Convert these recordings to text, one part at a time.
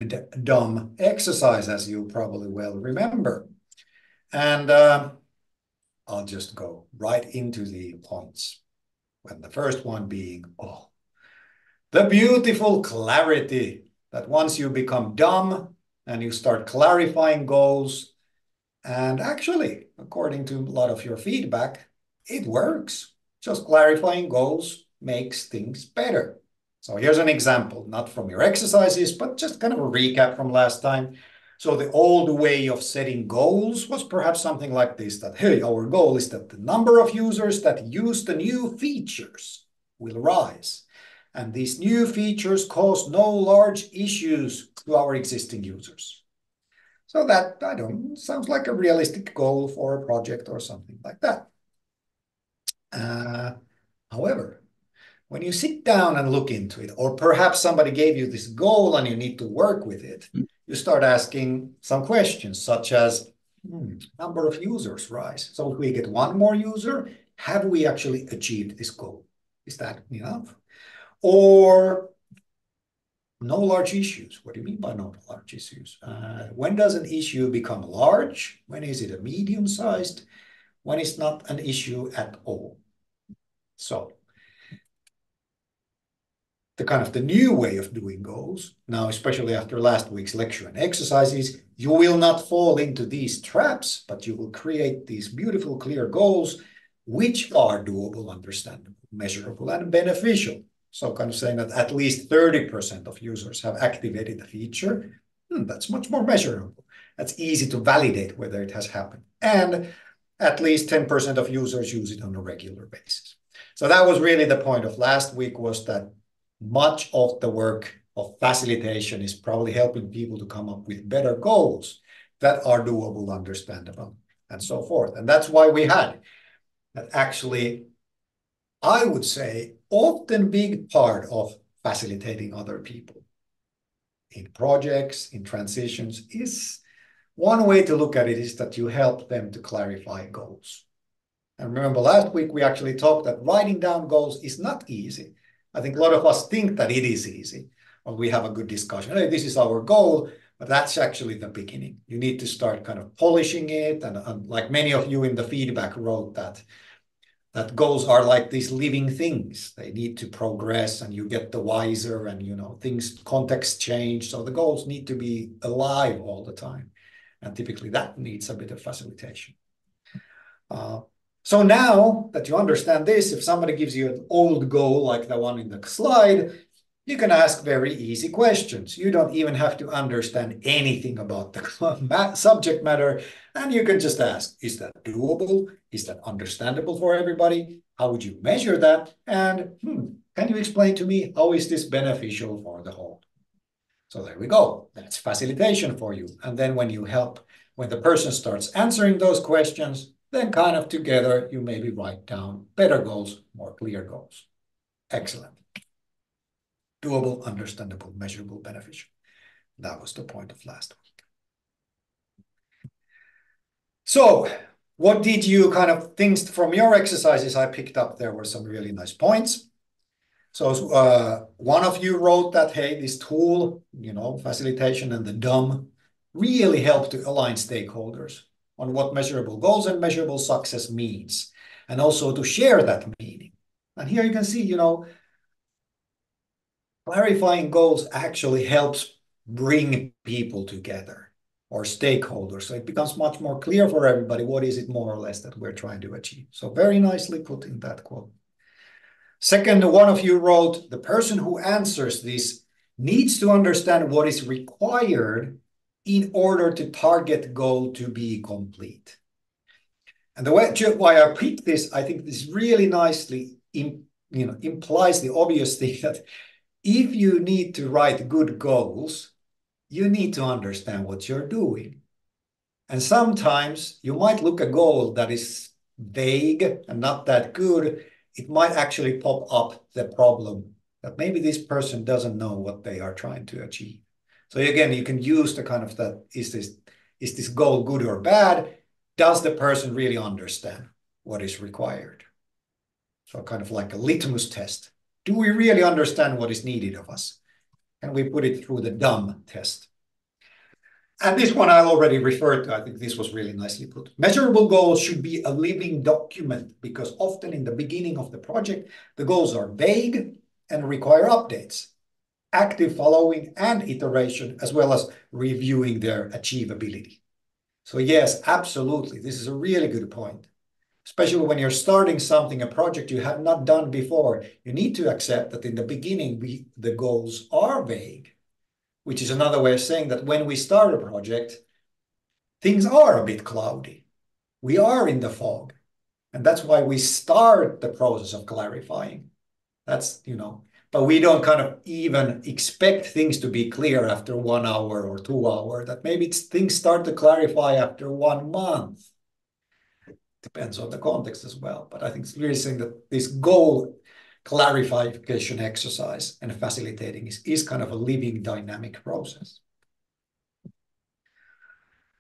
dumb exercise, as you probably well remember. And I'll just go right into the points. And the first one being, oh, the beautiful clarity that once you become dumb and you start clarifying goals, and actually, according to a lot of your feedback, it works. Just clarifying goals makes things better. So here's an example, not from your exercises, but just kind of a recap from last time. So the old way of setting goals was perhaps something like this, that, hey, our goal is that the number of users that use the new features will rise. And these new features cause no large issues to our existing users. So that, I don't, sounds like a realistic goal for a project or something like that. However, when you sit down and look into it, or perhaps somebody gave you this goal and you need to work with it, you start asking some questions such as, number of users rise. So if we get one more user, have we actually achieved this goal? Is that enough? Or no large issues. What do you mean by no large issues? When does an issue become large? When is it a medium-sized? When it's not an issue at all? So the new way of doing goals, now especially after last week's lecture and exercises, you will not fall into these traps, but you will create these beautiful, clear goals, which are doable, understandable, measurable, and beneficial. So kind of saying that at least 30% of users have activated the feature. That's much more measurable. That's easy to validate whether it has happened. And at least 10% of users use it on a regular basis. So that was really the point of last week, was that much of the work of facilitation is probably helping people to come up with better goals that are doable, understandable, and so forth. And that's why we had that actually, I would say, often big part of facilitating other people in projects, in transitions, is one way to look at it is that you help them to clarify goals. And remember, last week we actually talked that writing down goals is not easy. I think a lot of us think that it is easy, or we have a good discussion. Hey, this is our goal, but that's actually the beginning. You need to start kind of polishing it. And like many of you in the feedback wrote that goals are like these living things. They need to progress and you get the wiser and, things, context change. So the goals need to be alive all the time. And typically that needs a bit of facilitation. So now that you understand this, if somebody gives you an old goal like the one in the slide, you can ask very easy questions. You don't even have to understand anything about the subject matter. And you can just ask, is that doable? Is that understandable for everybody? How would you measure that? And can you explain to me, how is this beneficial for the whole? So there we go. That's facilitation for you. And then when the person starts answering those questions, then kind of together, you maybe write down better goals, more clear goals. Excellent. Doable, understandable, measurable, beneficial. That was the point of last week. So what did you things from your exercises I picked up? There were some really nice points. So one of you wrote that, hey, this tool, facilitation and the dumb really helped to align stakeholders on what measurable goals and measurable success means, and also to share that meaning. And here you can see, clarifying goals actually helps bring people together or stakeholders. So it becomes much more clear for everybody what is it more or less that we're trying to achieve. So very nicely put in that quote. Second, one of you wrote, the person who answers this needs to understand what is required in order to target goal to be complete. And the way why I picked this, I think this really nicely implies the obvious thing that if you need to write good goals, you need to understand what you're doing. And sometimes you might look at a goal that is vague and not that good. It might actually pop up the problem that maybe this person doesn't know what they are trying to achieve. So again, you can use the that, is this goal good or bad? Does the person really understand what is required? So kind of like a litmus test. Do we really understand what is needed of us? and we put it through the dumb test. And this one I already referred to. I think this was really nicely put. Measurable goals should be a living document because often in the beginning of the project, the goals are vague and require updates, active following and iteration, as well as reviewing their achievability. So yes, absolutely. This is a really good point. Especially when you're starting something, a project you have not done before, you need to accept that in the beginning, the goals are vague, which is another way of saying that when we start a project, things are a bit cloudy. We are in the fog. And that's why we start the process of clarifying. That's, but we don't kind of even expect things to be clear after 1 hour or 2 hours, that maybe things start to clarify after 1 month. Depends on the context as well. But I think it's really saying that this goal clarification exercise and facilitating is kind of a living dynamic process.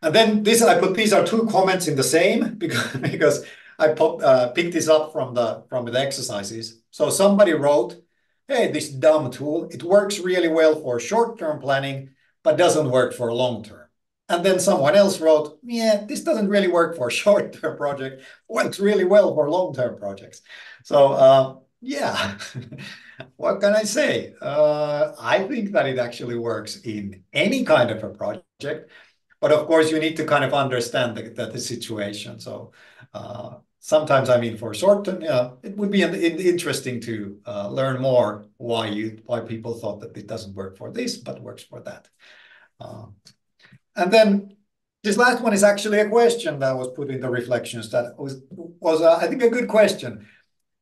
And then I put these are two comments in the same because I picked this up from the exercises. So somebody wrote, hey, this dumb tool, it works really well for short-term planning, but doesn't work for long-term. And then someone else wrote, yeah, this doesn't really work for a short-term project, works really well for long-term projects. So yeah, what can I say? I think that it actually works in any kind of a project. But of course, you need to kind of understand the situation. So sometimes, I mean, for short term, it would be interesting to learn more why people thought that it doesn't work for this, but works for that. And then this last one is actually a question that was put in the reflections that was I think, a good question.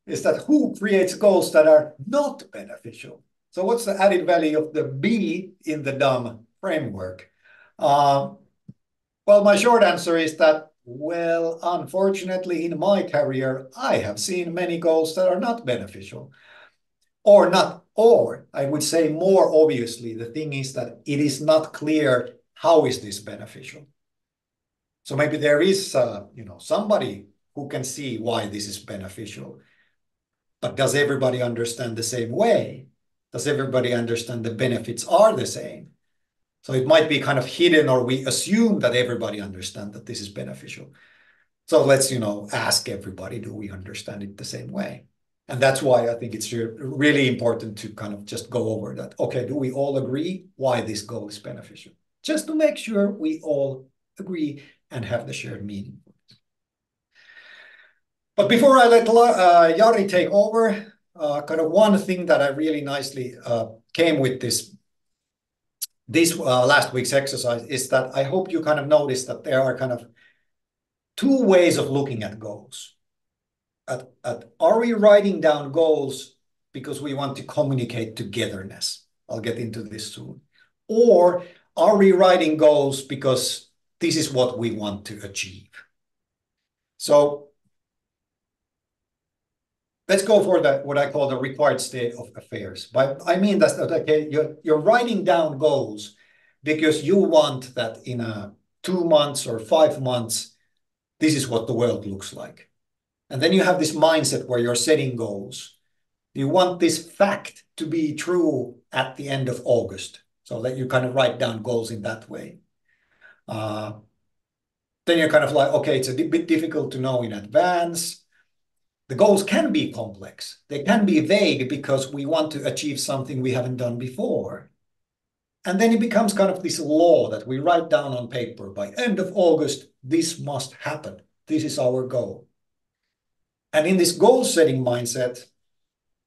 Is that who creates goals that are not beneficial? So what's the added value of the B in the dumb framework? Well, my short answer is that, well, unfortunately, in my career, I have seen many goals that are not beneficial. Or I would say more obviously, the thing is that it is not clear how is this beneficial. So maybe there is, somebody who can see why this is beneficial. But does everybody understand the same way? Does everybody understand the benefits are the same? So it might be kind of hidden, or we assume that everybody understands that this is beneficial. So let's, ask everybody, do we understand it the same way? And that's why I think it's really important to kind of just go over that. Okay, do we all agree why this goal is beneficial? Just to make sure we all agree and have the shared meaning. But before I let Jari take over, kind of one thing that I really nicely came with this last week's exercise is that I hope you kind of notice that there are kind of two ways of looking at goals. Are we writing down goals because we want to communicate togetherness? I'll get into this soon. Or are we writing goals because this is what we want to achieve? So let's go for what I call the required state of affairs. But I mean that okay, you're writing down goals because you want that in 2 months or 5 months, this is what the world looks like. And then you have this mindset where you're setting goals. You want this fact to be true at the end of August, so that you kind of write down goals in that way. Then you're kind of like, okay, it's a bit difficult to know in advance. The goals can be complex. They can be vague because we want to achieve something we haven't done before. And then it becomes kind of this law that we write down on paper. By end of August, this must happen. This is our goal. And in this goal-setting mindset,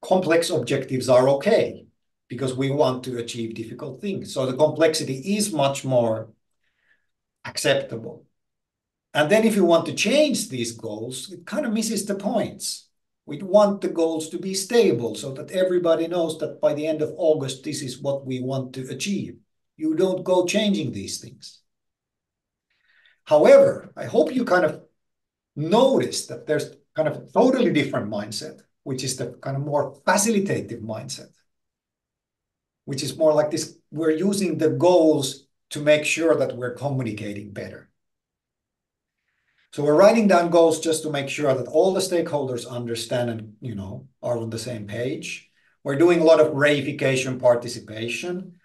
complex objectives are okay because we want to achieve difficult things. So the complexity is much more acceptable. And then if you want to change these goals, it kind of misses the points. We want the goals to be stable so that everybody knows that by the end of August, this is what we want to achieve. You don't go changing these things. However, I hope you kind of notice that there's kind of a totally different mindset, which is the kind of more facilitative mindset, which is more like this. We're using the goals to make sure that we're communicating better. So we're writing down goals just to make sure that all the stakeholders understand and, are on the same page. We're doing a lot of reification participation.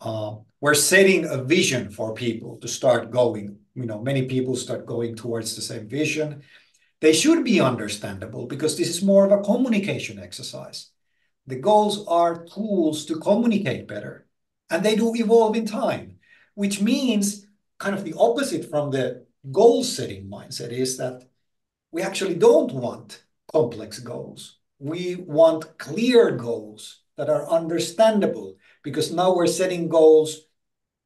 we're setting a vision for people to start going. Many people start going towards the same vision. They should be understandable because this is more of a communication exercise. The goals are tools to communicate better, and they do evolve in time, which means kind of the opposite from the goal setting mindset is that we actually don't want complex goals. We want clear goals that are understandable because now we're setting goals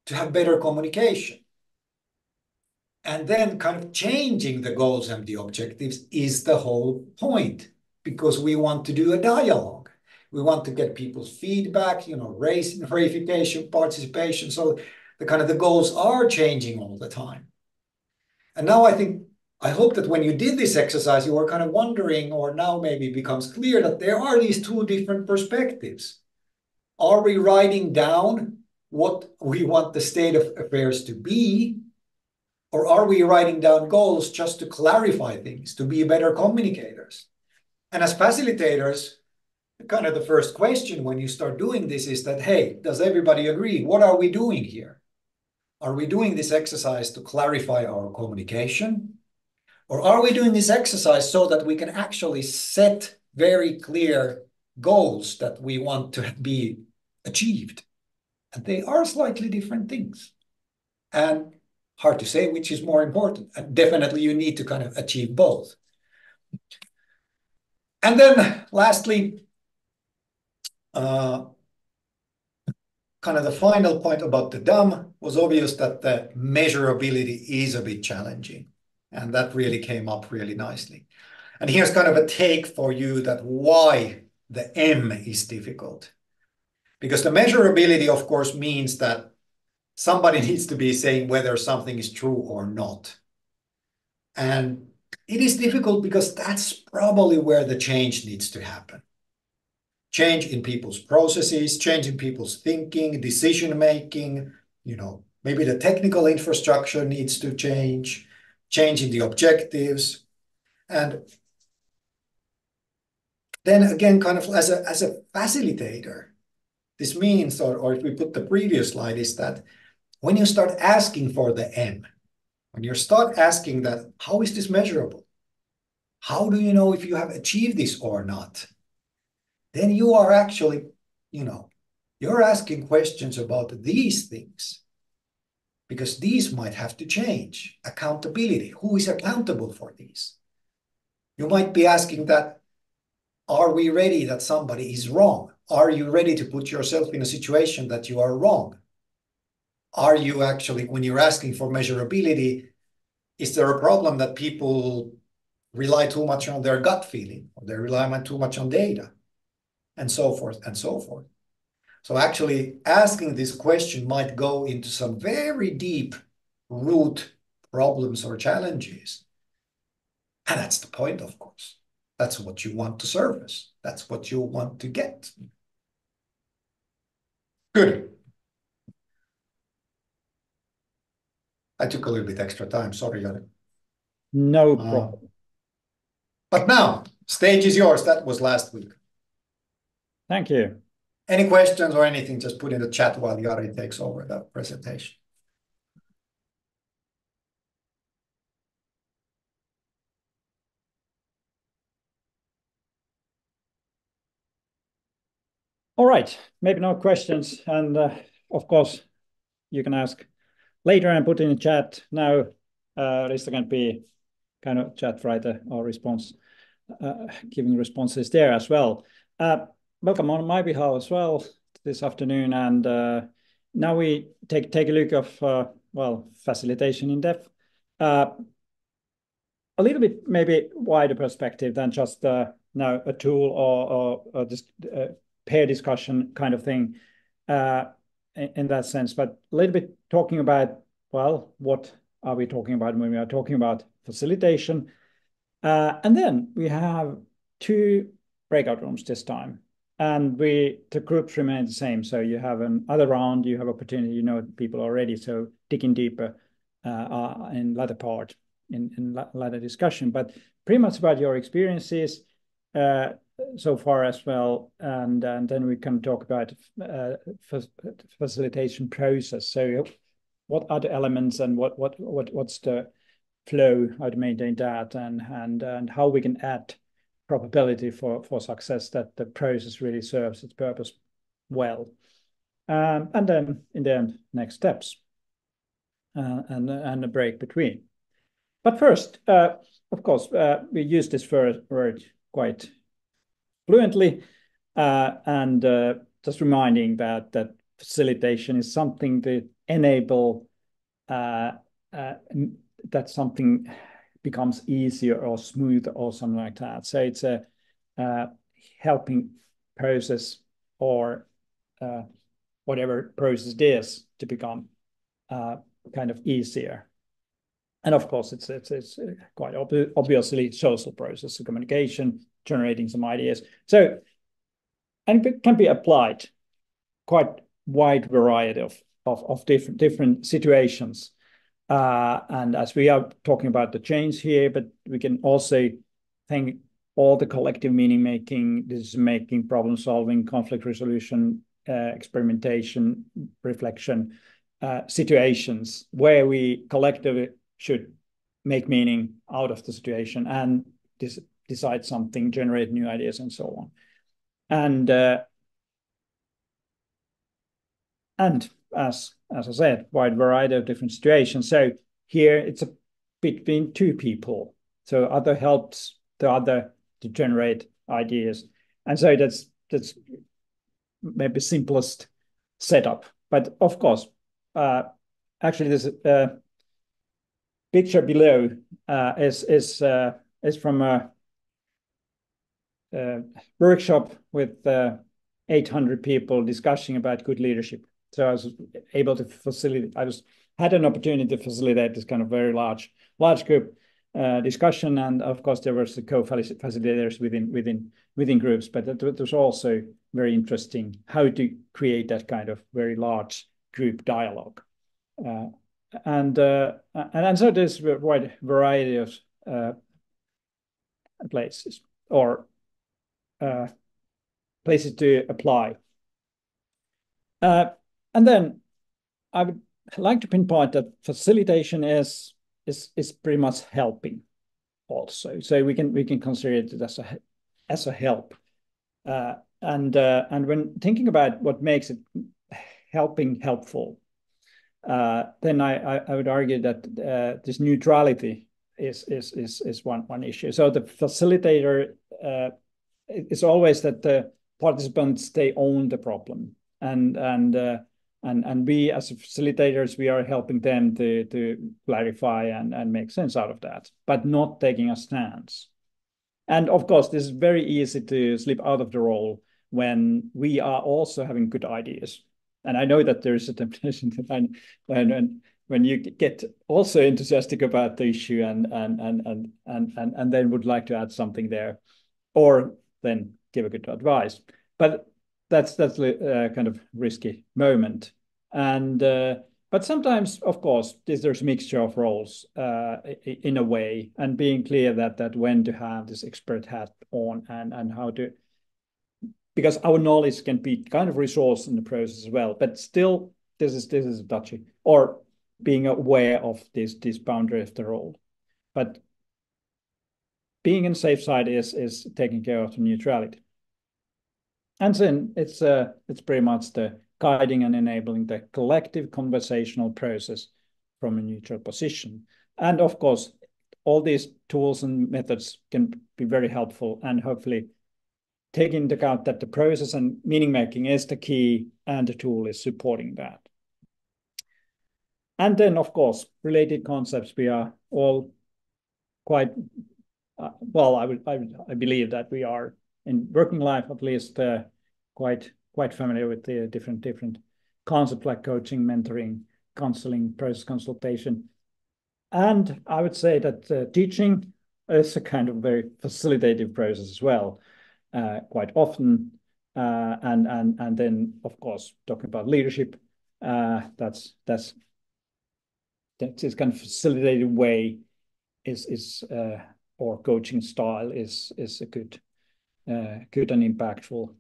to have better communication. And then kind of changing the goals and the objectives is the whole point because we want to do a dialogue. We want to get people's feedback, raise verification, participation. So the goals are changing all the time. And now I hope that when you did this exercise, you were kind of wondering, or now maybe becomes clear that there are these two different perspectives. Are we writing down what we want the state of affairs to be? Or are we writing down goals just to clarify things, to be better communicators? And as facilitators, kind of the first question when you start doing this is that, hey, does everybody agree? What are we doing here? Are we doing this exercise to clarify our communication? Or are we doing this exercise so that we can actually set very clear goals that we want to be achieved? And they are slightly different things. And hard to say which is more important. And definitely you need to kind of achieve both. And then lastly, kind of the final point about the DAM was obvious that the measurability is a bit challenging. And that really came up really nicely. And here's kind of a take for you that why the M is difficult. Because the measurability, of course, means that somebody needs to be saying whether something is true or not. And it is difficult because that's probably where the change needs to happen. Change in people's processes, change in people's thinking, decision-making, maybe the technical infrastructure needs to change in the objectives. And then again, kind of as a facilitator, this means, or if we put the previous slide, is that when you start asking for the M, when you start asking that, how is this measurable? How do you know if you have achieved this or not? Then you are actually, you're asking questions about these things because these might have to change. Accountability, who is accountable for these? You might be asking that, are we ready that somebody is wrong? Are you ready to put yourself in a situation that you are wrong? Are you actually, when you're asking for measurability, is there a problem that people rely too much on their gut feeling, or they rely too much on data, and so forth and so forth? So actually asking this question might go into some very deep root problems or challenges. And that's the point, of course. That's what you want to surface. That's what you want to get. Good. I took a little bit extra time. Sorry, Jari. No problem. But now, stage is yours. That was last week. Thank you. Any questions or anything, just put in the chat while Jari takes over the presentation. All right, maybe no questions. And of course, you can ask later and put in the chat. Now, Risto can be kind of chat writer or response, giving responses there as well. Welcome on my behalf as well this afternoon. And now we take a look of, facilitation in depth. A little bit maybe wider perspective than just now a tool or this pair discussion kind of thing in that sense, but a little bit talking about, what are we talking about when we are talking about facilitation? And then we have 2 breakout rooms this time, and the groups remain the same. So you have another round, you have opportunity, people already, so digging deeper in latter part, in latter discussion, but pretty much about your experiences, so far as well, and then we can talk about facilitation process. So what are the elements and what's the flow, how to maintain that, and how we can add probability for success, that the process really serves its purpose well. And then in the end, next steps, and a break between. But first, of course, we use this word quite fluently, and just reminding that facilitation is something to enable that something becomes easier or smoother or something like that. So it's a helping process, or whatever process it is, to become kind of easier. And of course, it's quite obviously social process, so communication, generating some ideas. So, and it can be applied quite wide variety of different situations. And as we are talking about the change here, but we can also think all the collective meaning making, decision making, problem solving, conflict resolution, experimentation, reflection, situations where we collectively should make meaning out of the situation and decide something, generate new ideas, and so on. And as I said, wide variety of different situations. So here it's between two people. So other helps the other to generate ideas. And so that's maybe simplest setup. But of course, actually this picture below is from a workshop with 800 people discussing about good leadership. So I was able to facilitate. Had an opportunity to facilitate this kind of very large group discussion, and of course there was the co-facilitators within groups. But it was also very interesting how to create that kind of very large group dialogue, and so there's a wide variety of places or places to apply. And then I would like to pinpoint that facilitation is pretty much helping also. So we can consider it as a help. And when thinking about what makes it helpful, then I would argue that this neutrality is one issue. So the facilitator it's always that the participants, they own the problem, and we as facilitators, we are helping them to clarify and make sense out of that, but not taking a stance. And of course, this is very easy to slip out of the role when we are also having good ideas. And I know that there is a temptation to find when you get also enthusiastic about the issue and then would like to add something there, or then give a good advice. But that's a kind of risky moment. And but sometimes, of course, there's a mixture of roles in a way, and being clear that when to have this expert hat on and how to, because our knowledge can be kind of resourced in the process as well. But still, this is touchy, or being aware of this boundary of the role. But being in safe side is taking care of the neutrality. And then it's pretty much the guiding and enabling the collective conversational process from a neutral position. And of course, all these tools and methods can be very helpful, and hopefully take into account that the process and meaning making is the key, and the tool is supporting that. And then, of course, related concepts, we are all quite well. I believe that we are in working life at least quite familiar with the different concepts like coaching, mentoring, counseling, process consultation, and I would say that teaching is a kind of very facilitative process as well, quite often, and then of course talking about leadership, that's this kind of facilitative way is or coaching style is a good good and impactful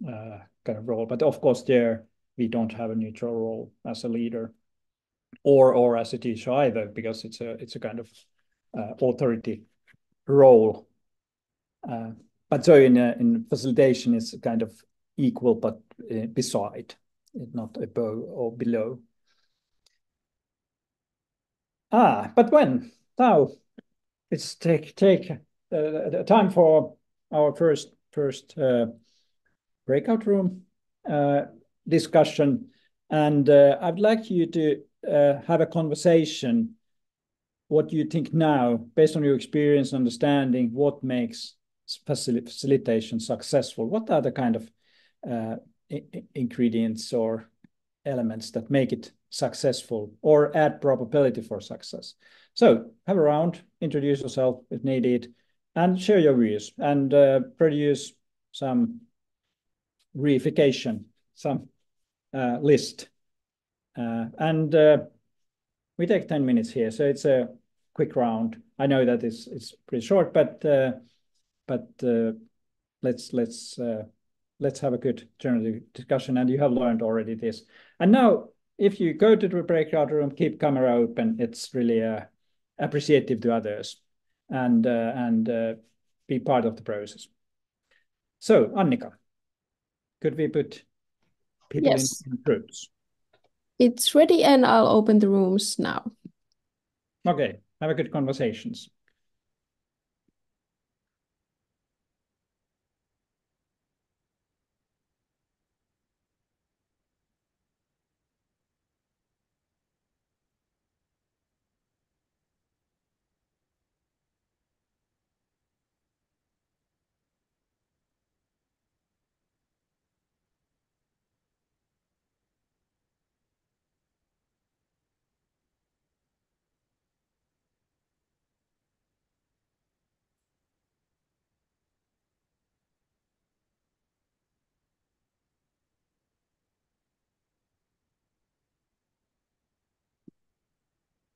kind of role. But of course, there we don't have a neutral role as a leader or as a teacher either, because it's a kind of authority role. But so in facilitation, it's kind of equal, but beside, not above or below. But when now it's take the time for our first breakout room discussion, and I'd like you to have a conversation. What do you think now, based on your experience, understanding what makes facilitation successful? What are the kind of ingredients or elements that make it successful or add probability for success? So have a round, introduce yourself if needed, and share your views, and produce some reification, some list. And we take 10 minutes here, so it's a quick round. I know that it's pretty short, but let's have a good general discussion. And you have learned already this. And now, if you go to the breakout room, keep camera open. It's really appreciative to others, and be part of the process. So, Annika, could we put people in groups? It's ready, and I'll open the rooms now. Okay, have a good conversations.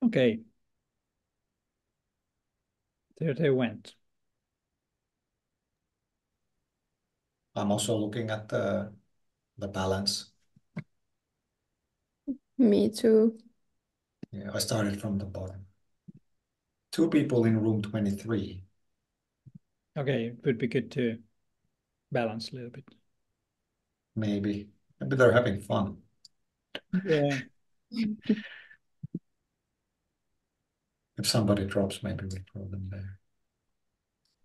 Okay. There they went. I'm also looking at the balance. Me too. Yeah, I started from the bottom. 2 people in room 23. Okay, it would be good to balance a little bit. Maybe they're having fun. Yeah. If somebody drops, maybe we throw them there.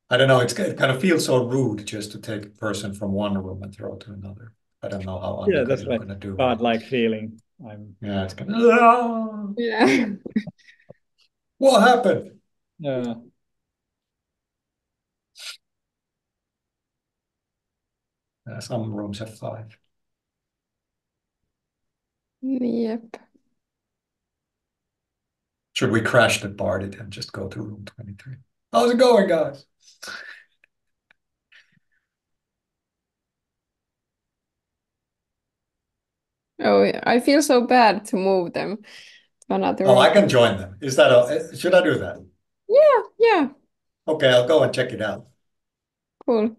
I don't know. It kind of feels so rude just to take a person from one room and throw to another. I don't know how Yeah, Annika that's is like going to do it. godlike feeling. Yeah, it's kind of. Yeah. What happened? Yeah. Some rooms have 5. Yep. Should we crash the party and just go to room 23? How's it going, guys? Oh, I feel so bad to move them to another Oh, room. I can join them. Is that should I do that? Yeah. Okay, I'll go and check it out. Cool.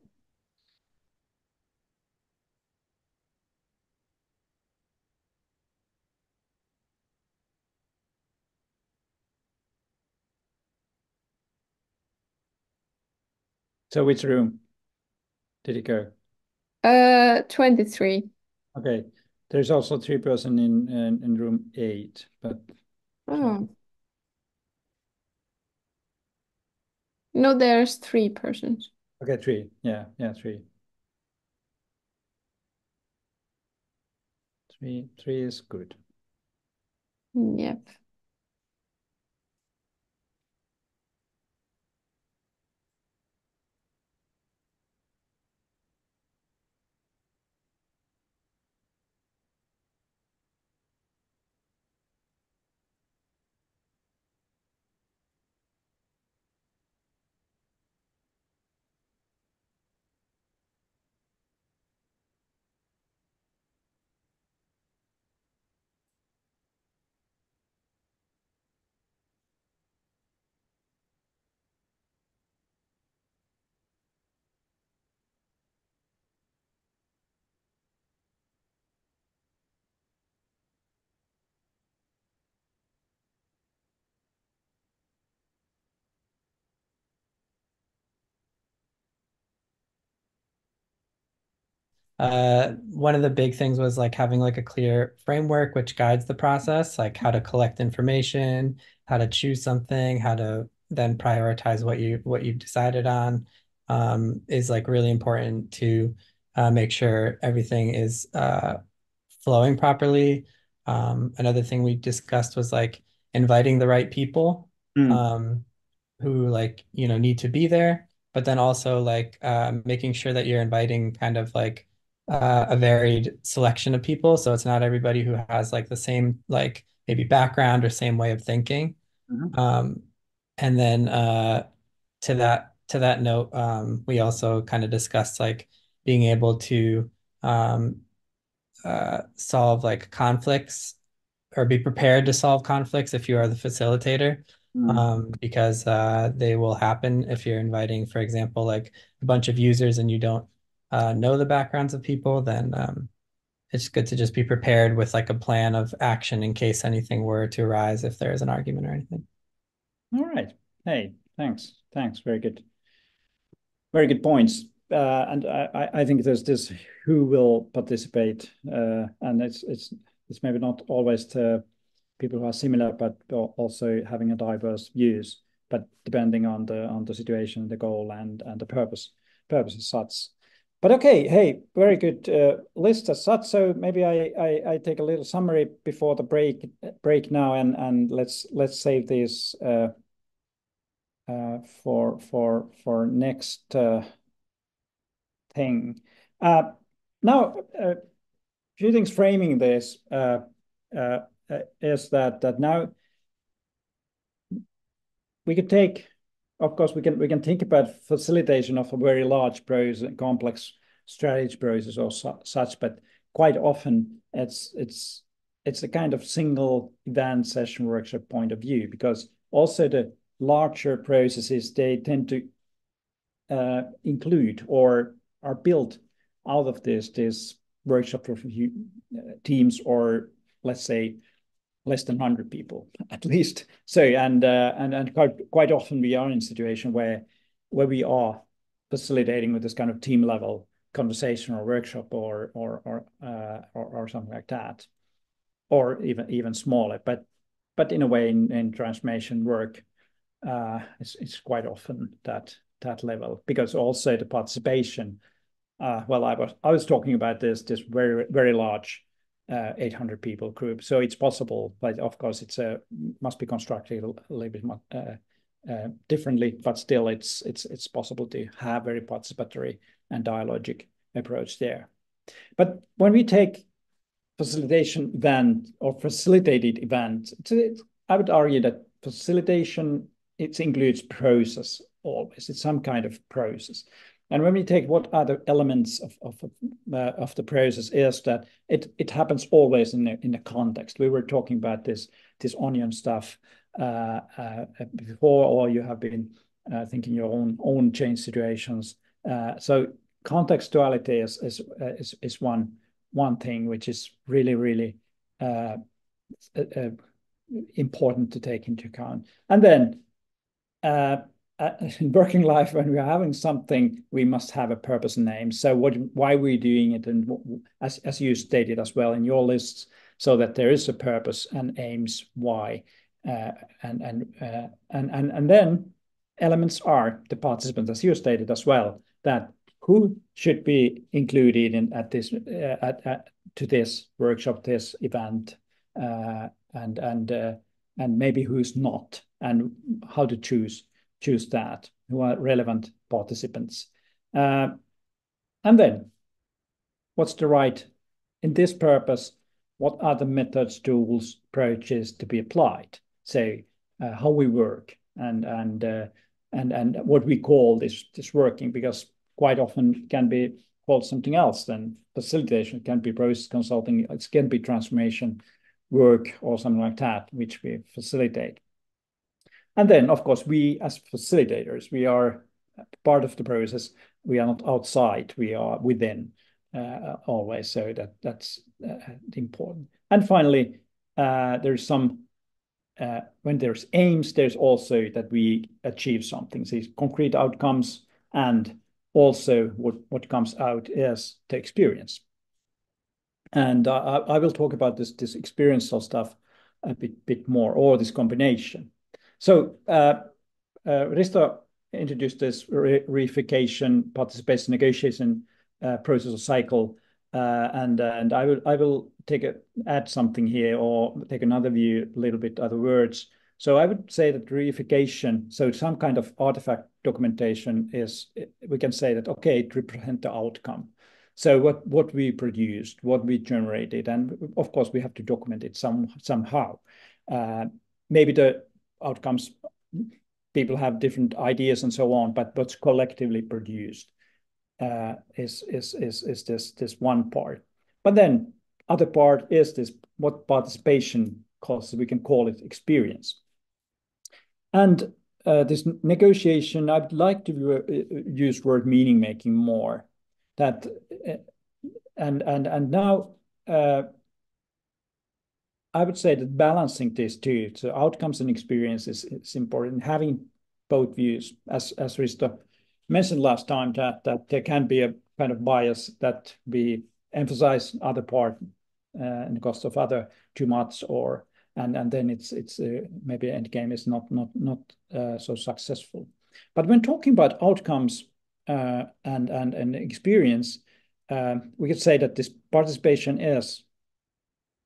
So which room did it go? 23. Okay. There's also 3 person in room 8, but Oh. No, there's 3 persons. okay, 3. Yeah, 3. 3 is good. Yep. One of the big things was like having like a clear framework which guides the process, like how to collect information, how to choose something, how to then prioritize what you've decided on, is like really important to make sure everything is flowing properly. Another thing we discussed was like inviting the right people, Mm. um, who like, you know, need to be there, but then also like making sure that you're inviting kind of like a varied selection of people. So it's not everybody who has like the same like maybe background or same way of thinking. Mhm. And then to that note, we also kind of discussed like being able to um, solve like conflicts or be prepared to solve conflicts if you are the facilitator, Mm. because they will happen if you're inviting, for example, like a bunch of users and you don't know the backgrounds of people, then it's good to just be prepared with like a plan of action in case anything were to arise if there is an argument or anything. All right. Hey, thanks. Thanks. Very good. Very good points. And I think there's this who will participate, and it's maybe not always the people who are similar, but also having a diverse views, but depending on the situation, the goal, and the purpose as such. But okay, hey, very good list as such. So maybe I take a little summary before the break now, and let's save this for next thing. Now, a few things framing this uh, is that now we could take, of course, we can think about facilitation of a very large process, complex strategy process or such, but quite often it's a kind of single event session workshop point of view, because also the larger processes, they tend to include or are built out of this workshop for teams, or let's say less than 100 people at least. So and quite often we are in a situation where we are facilitating with this kind of team level conversation or workshop or something like that, or even smaller. But in a way, in transformation work, it's quite often that level, because also the participation. Well, I was talking about this very large 800 people group, so it's possible, but of course it's must be constructed a little bit more, differently, but still it's possible to have very participatory and dialogic approach there. But when we take facilitation event or facilitated event, I would argue that facilitation, it includes process always. It's some kind of process. And when we take what are the elements of the process, is that it happens always in a context. We were talking about this onion stuff before, or you have been thinking your own change situations. So contextuality is one thing which is really uh, uh, important to take into account. And then in working life, when we're having something, we must have a purpose and name. So why we're doing it, and as you stated as well in your lists, so that there is a purpose and aims why, and then elements are the participants, as you stated as well, that who should be included in at this to this workshop, this event, and maybe who's not, and how to choose that, who are relevant participants. And then what's the right, in this purpose, what are the methods, tools, approaches to be applied? So how we work, and what we call this working, because quite often it can be called something else than facilitation. It can be process consulting, it can be transformation work or something like that, which we facilitate. And then, of course, we as facilitators, we are part of the process. We are not outside, we are within always. So that's important. And finally, there's some, when there's aims, there's also that we achieve something, so concrete outcomes and also what comes out is the experience. And I will talk about this experiential stuff a bit more, or this combination. So Risto introduced this reification, participation, negotiation process or cycle, and I will add something here, or take another view, a little bit other words. So I would say that reification, so some kind of artifact documentation is, we can say that, okay, it represents the outcome. So what we produced, what we generated, and of course we have to document it somehow. Maybe the outcomes, people have different ideas and so on, but what's collectively produced is this one part. But then other part is this, what participation costs. We can call it experience. And this negotiation, I'd like to use word meaning making more. That and now I would say that balancing these two, so outcomes and experiences, is important. Having both views, as Risto mentioned last time, that there can be a kind of bias that we emphasize other part in the cost of other too much, or and then it's maybe end game is not so successful. But when talking about outcomes and experience, we could say that this participation is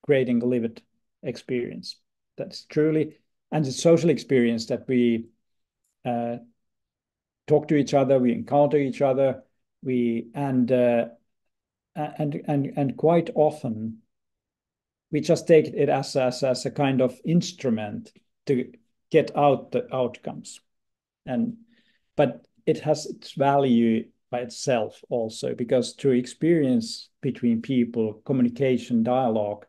creating a lived experience. That's truly, and the social experience that we talk to each other, we encounter each other, and quite often we just take it as a kind of instrument to get out the outcomes, but it has its value by itself also, because through experience between people, communication, dialogue,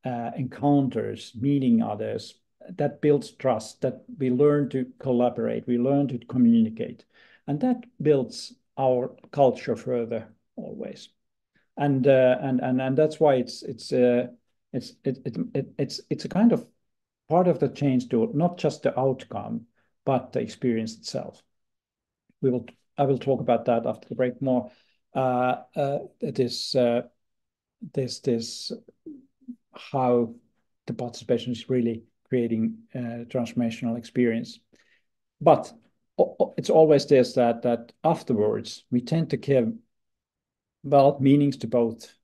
encounters, meeting others, that builds trust, that we learn to collaborate, we learn to communicate, and that builds our culture further always. And that's why it's a kind of part of the change to not just the outcome, but the experience itself. I will talk about that after the break more. This how the participation is really creating a transformational experience. But it's always this that afterwards we tend to give meanings to both,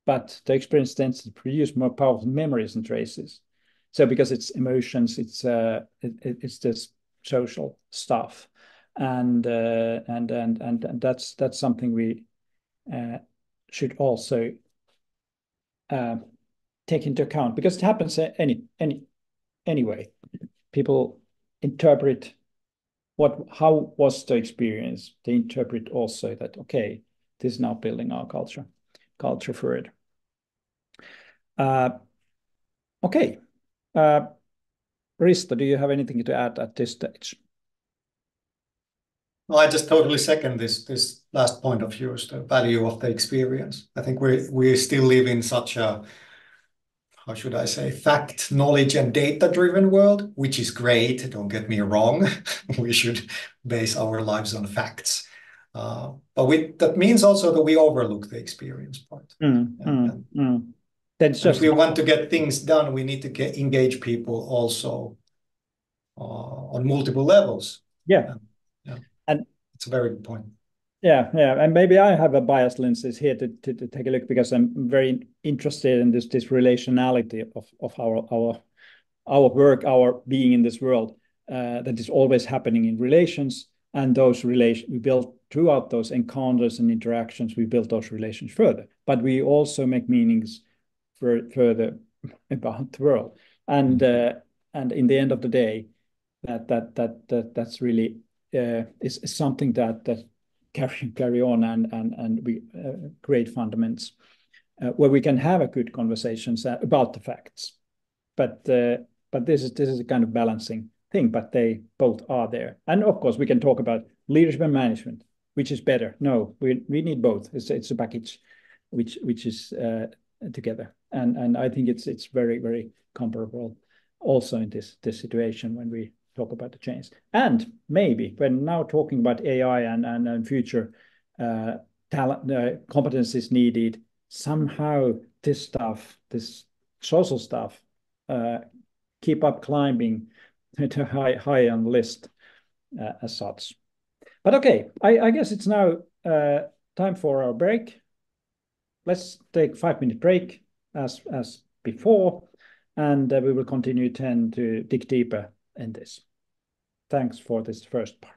but the experience tends to produce more powerful memories and traces. So because it's emotions, it's this social stuff, and that's something we should also take into account, because it happens anyway. People interpret how was the experience. They interpret also that, okay, this is now building our culture further. Okay. Risto, do you have anything to add at this stage? No, I just totally second this last point of yours, the value of the experience. I think we still live in such a, how should I say, fact, knowledge, and data-driven world, which is great. Don't get me wrong. We should base our lives on facts. But that means also that we overlook the experience part. That's just, if we want to get things done, we need to engage people also on multiple levels. Yeah. And it's a very good point. Yeah, and maybe I have a biased lenses here to take a look, because I'm very interested in this relationality of our work, our being in this world, that is always happening in relations, and those relations we build throughout those encounters and interactions. We build those relations further, but we also make meanings further about the world, and in the end of the day, that's really is something that carry on and we create fundaments where we can have a good conversations about the facts. But this is a kind of balancing thing, but they both are there. And of course we can talk about leadership and management, which is better. No, we need both. It's a package which is together. And I think it's very, very comparable also in this situation when we talk about the change. And maybe when now talking about AI and future talent competencies needed, somehow this stuff, this social stuff, keep up climbing to high on the list as such. But okay, I guess it's now time for our break. Let's take 5 minute break as before, and we will continue then to dig deeper in this. Thanks for this first part.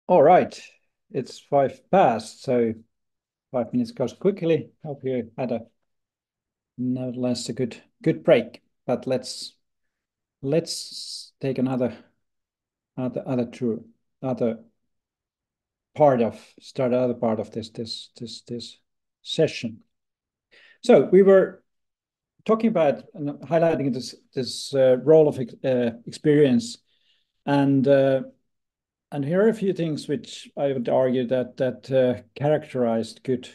All right, it's 5 past, so 5 minutes goes quickly. Hope you had a nevertheless a good break. But let's take another part of this session. So we were talking about highlighting this role of experience, and here are a few things which I would argue that characterized good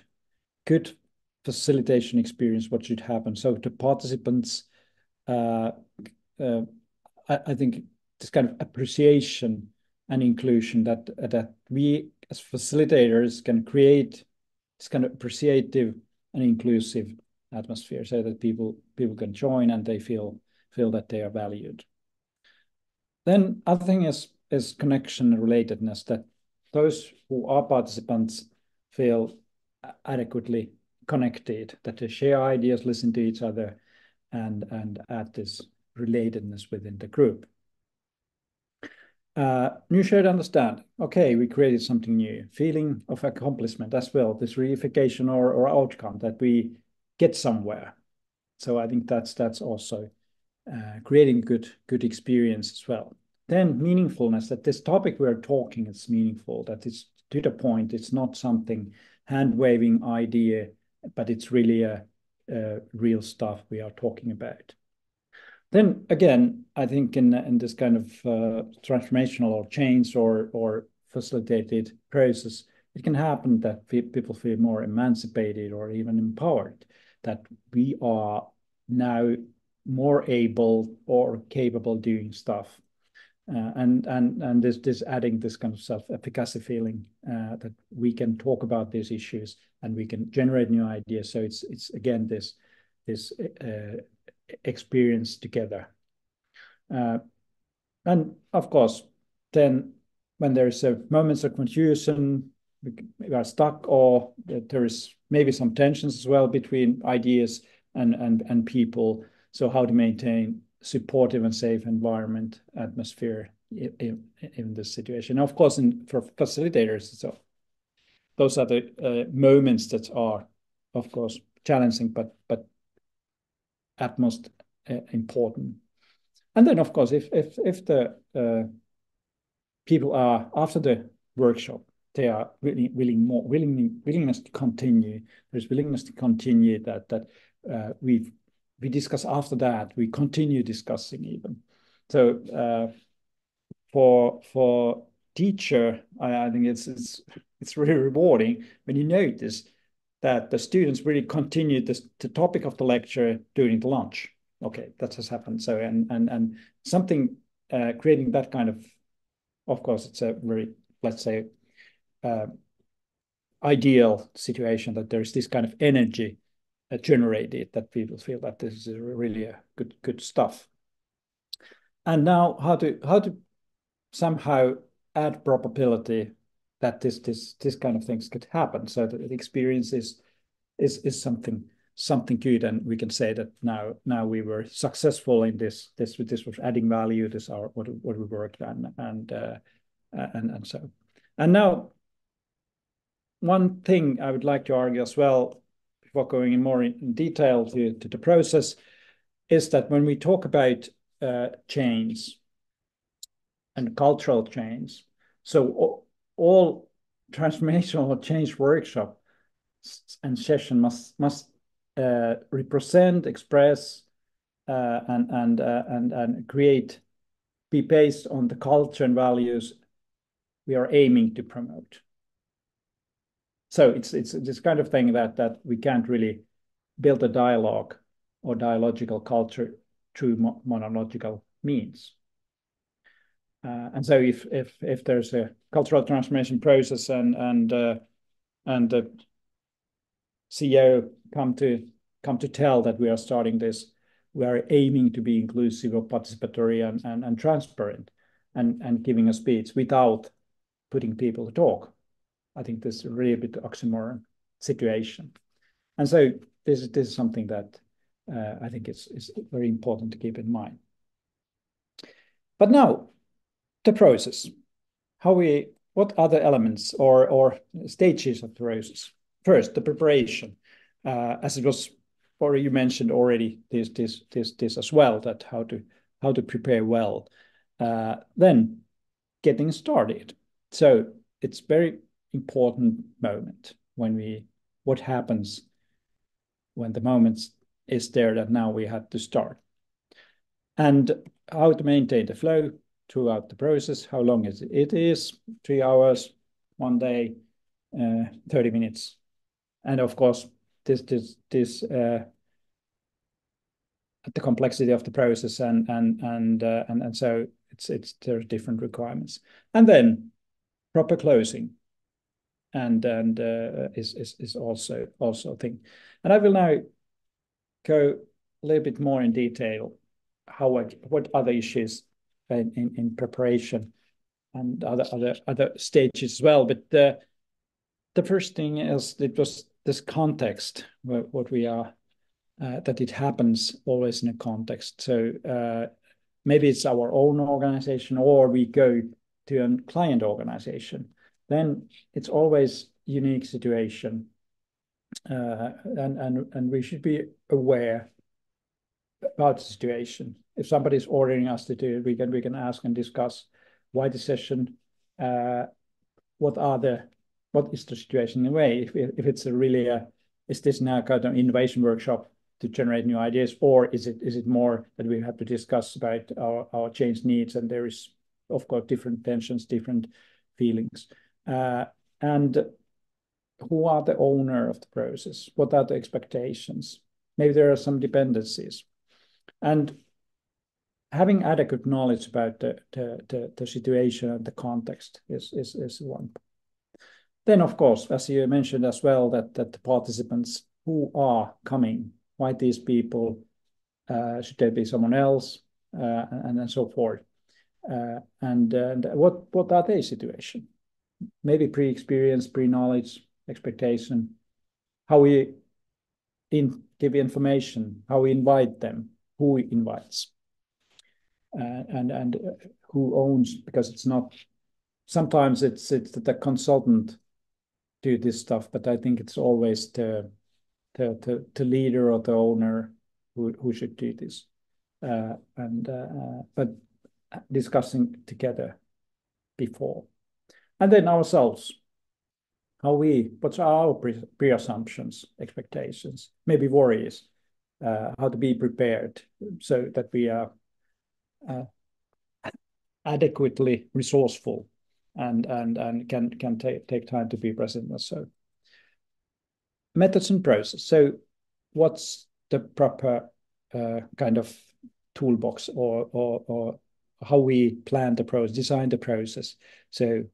facilitation experience. What should happen? So the participants, uh, I think this kind of appreciation and inclusion that we as facilitators can create this kind of appreciative and inclusive atmosphere, so that people can join and they feel that they are valued. Then other thing is connection and relatedness, that those who are participants feel adequately connected, that they share ideas, listen to each other, and add this relatedness within the group. New shared understanding. Okay, we created something new. Feeling of accomplishment as well, this reification or outcome that we get somewhere. So I think that's also creating good experience as well. Then meaningfulness, that this topic we're talking is meaningful, that it's to the point, it's not something hand-waving idea, but it's really a real stuff we are talking about. Then again, I think in this kind of transformational or change or facilitated process, it can happen that people feel more emancipated or even empowered, that we are now more able or capable doing stuff. And this adding this kind of self-efficacy feeling that we can talk about these issues and we can generate new ideas. So it's again this experience together. And of course, then when there's moments of confusion, we are stuck, or there is maybe some tensions as well between ideas and people. So how to maintain supportive and safe environment atmosphere in this situation. Of course, for facilitators, so those are the moments that are, of course, challenging, but at most important. And then, of course, if the people are after the workshop, they are really willingness to continue. There's willingness to continue that we discuss after that. We continue discussing even. So for teacher, I think it's really rewarding when you notice that the students really continue the topic of the lecture during the lunch. Okay, that has happened. So and something creating that kind of course, it's a very, let's say, ideal situation that there's this kind of energy generated, that people feel that this is really a good stuff. And now how to somehow add probability that this kind of things could happen, so that the experience is something good, and we can say that now we were successful in this was adding value. This are what we worked on, and so. And now one thing I would like to argue as well, before going in more in detail to the process, is that when we talk about change and cultural change, so all transformational change workshop and session must represent, express, and create, be based on the culture and values we are aiming to promote. So it's this kind of thing that we can't really build a dialogue or dialogical culture through monological means. And so if there's a cultural transformation process and the CEO come to tell that we are starting this, we are aiming to be inclusive or participatory and transparent and giving a speech without putting people to talk. I think this is really a bit oxymoron situation. And so this is something that I think is very important to keep in mind. But now, the process, how we what other elements or stages of the process? First, the preparation, as it was, or you mentioned already this as well, that how to prepare well. Then getting started. So it's very important moment what happens when the moment is there that now we have to start. And how to maintain the flow throughout the process, how long is it is 3 hours, 1 day, 30 minutes. And of course, the complexity of the process and so there's different requirements. And then proper closing and is also a thing. And I will now go a little bit more in detail what other issues in preparation and other stages as well. But the first thing is it was this context what we are that it happens always in a context. So maybe it's our own organization or we go to a client organization. Then it's always unique situation, and we should be aware about the situation. If somebody's ordering us to do it, we can ask and discuss why the session, what is the situation in a way. If it's is this now kind of innovation workshop to generate new ideas, or is it more that we have to discuss about our change needs, and there is of course different tensions, different feelings, and who are the owner of the process? What are the expectations? Maybe there are some dependencies. And having adequate knowledge about the situation and the context is one. Then, of course, as you mentioned as well, that the participants who are coming, why these people, should there be someone else, and so forth. And what are their situation? Maybe pre-experience, pre-knowledge, expectation, how we give information, how we invite them, who invites, and who owns, because it's not, sometimes it's the consultant do this stuff, but I think it's always the leader or the owner who should do this, but discussing together before. And then ourselves, what's our pre-assumptions, expectations, maybe worries, how to be prepared so that we are adequately resourceful and can take time to be present. So methods and process. So what's the proper kind of toolbox or how we plan the process, design the process. So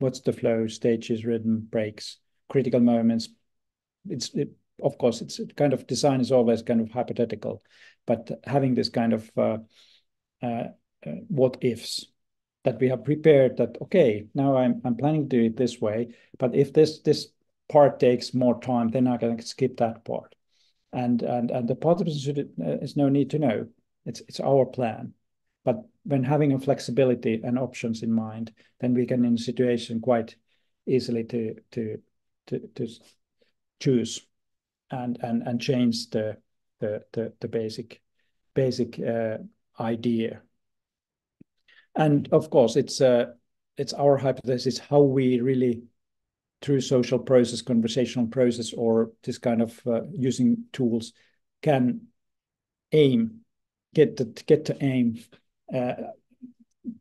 what's the flow, stages, rhythm, breaks, critical moments. Of course, it's kind of design is always kind of hypothetical, but having this kind of what ifs that we have prepared that, okay, now I'm planning to do it this way, but if this part takes more time, then I can skip that part. And the participants is no need to know. It's our plan. But when having a flexibility and options in mind, then we can in a situation quite easily to choose and change the basic idea. And of course, it's our hypothesis how we really, through social process, conversational process, or this kind of using tools, can get to aim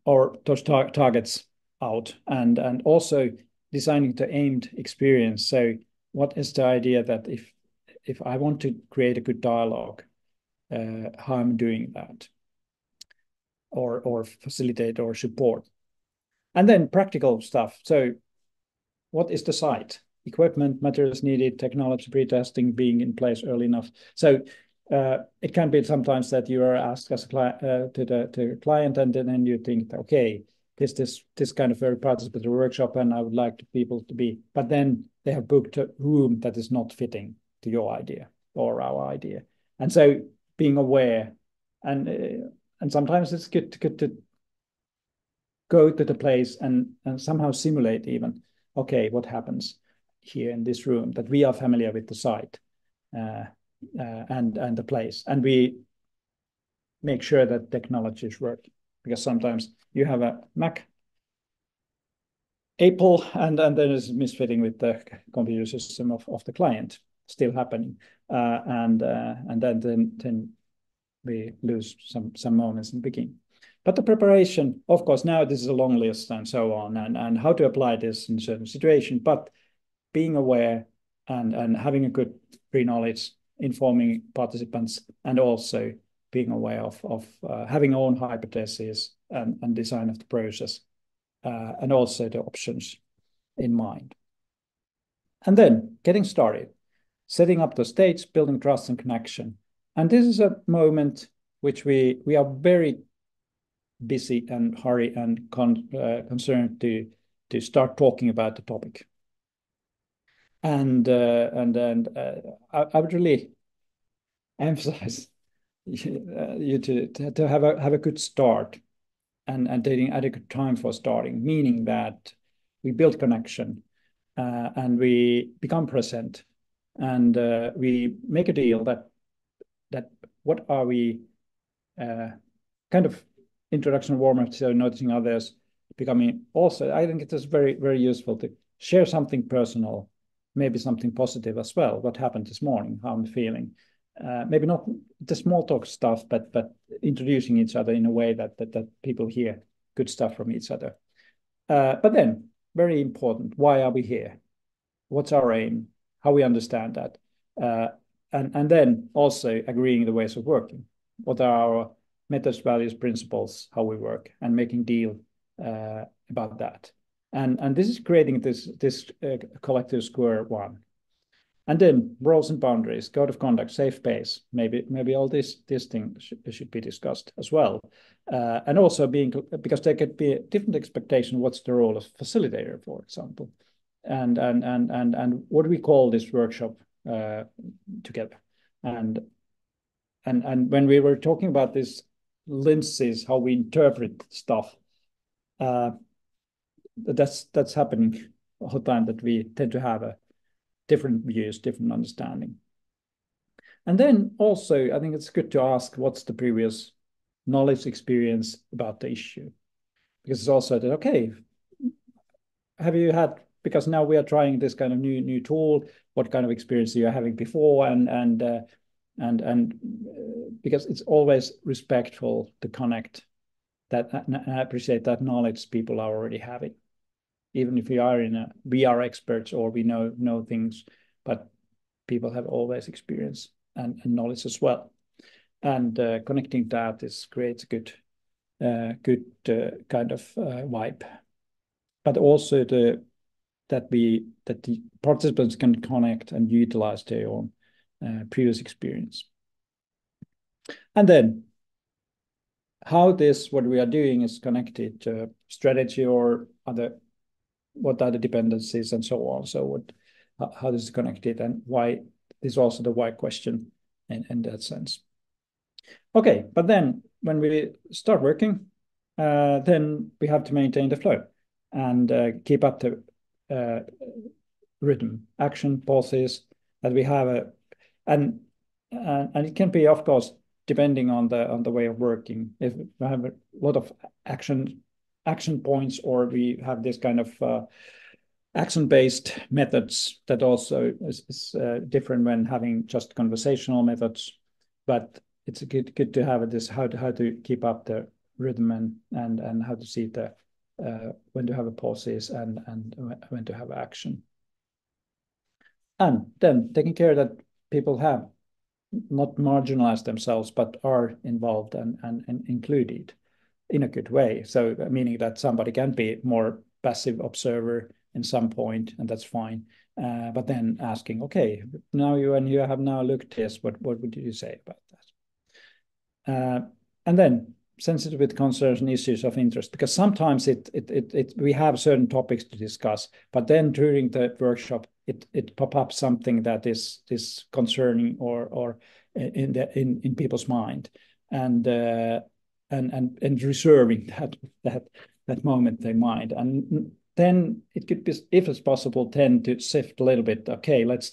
or those targets out, and also designing the aimed experience. So what is the idea that if I want to create a good dialogue, how I'm doing that, or facilitate or support. And then practical stuff. So what is the site? Equipment, materials needed, technology, pre-testing being in place early enough. So it can be sometimes that you are asked as a to the client, and then you think, okay, this kind of very participatory workshop, and I would like people to be, but then they have booked a room that is not fitting to your idea or our idea, and so being aware, and sometimes it's good to go to the place and somehow simulate even, okay, what happens here in this room, that we are familiar with the site and the place, and we make sure that technologies work. Because sometimes you have a Mac, Apple, and then there's misfitting with the computer system of the client still happening, and then we lose some moments in the beginning. But the preparation, of course, now this is a long list and so on, and how to apply this in certain situations, but being aware and having a good pre-knowledge, informing participants, and also being aware of having own hypotheses and design of the process, and also the options in mind. And then getting started, setting up the stage, building trust and connection. And this is a moment which we are very busy and hurry and concerned to start talking about the topic. And I would really emphasize you to have a good start and taking adequate time for starting, meaning that we build connection and we become present, and we make a deal that what are we kind of introduction warm-up, so noticing others, becoming also, I think it is very, very useful to share something personal, maybe something positive as well. What happened this morning, how I'm feeling. Maybe not the small talk stuff, but introducing each other in a way that people hear good stuff from each other. But then, very important, why are we here? What's our aim? How we understand that? And then also agreeing the ways of working. What are our methods, values, principles, how we work, and making deal about that. And this is creating this collective square one. And then roles and boundaries, code of conduct, safe space. Maybe all these things should be discussed as well. And also because there could be a different expectation. What's the role of facilitator, for example, and what do we call this workshop together? And when we were talking about these lenses, how we interpret stuff, that's happening all the time, that we tend to have a different views, different understanding. And then also, I think it's good to ask what's the previous knowledge experience about the issue, because it's also that, okay, have you had, because now we are trying this kind of new tool, what kind of experience you are having before, and because it's always respectful to connect that and appreciate that knowledge people are already having, even if we are experts or we know things, but people have always experience and knowledge as well, and connecting that creates a good kind of vibe, but also that the participants can connect and utilize their own previous experience. And then how what we are doing is connected to strategy or what are the dependencies and so on. So how this is connected, and why is also the why question in that sense. Okay, but then when we start working, then we have to maintain the flow and keep up the rhythm, action, pauses that we have, and it can be, of course, depending on the way of working. If we have a lot of action points, or we have this kind of action-based methods, that also is different when having just conversational methods. But it's good to have this how to keep up the rhythm and how to see when to have a pauses and when to have action. And then taking care that people have not marginalized themselves, but are involved and included in a good way. So meaning that somebody can be more passive observer in some point, and that's fine. But then asking, okay, now you have now looked at this, what would you say about that? And then sensitive with concerns and issues of interest, because sometimes we have certain topics to discuss, but then during the workshop it pop up something that is concerning or in people's mind, and reserving that that moment they might. And then it could be, if it's possible, tend to shift a little bit. Okay, let's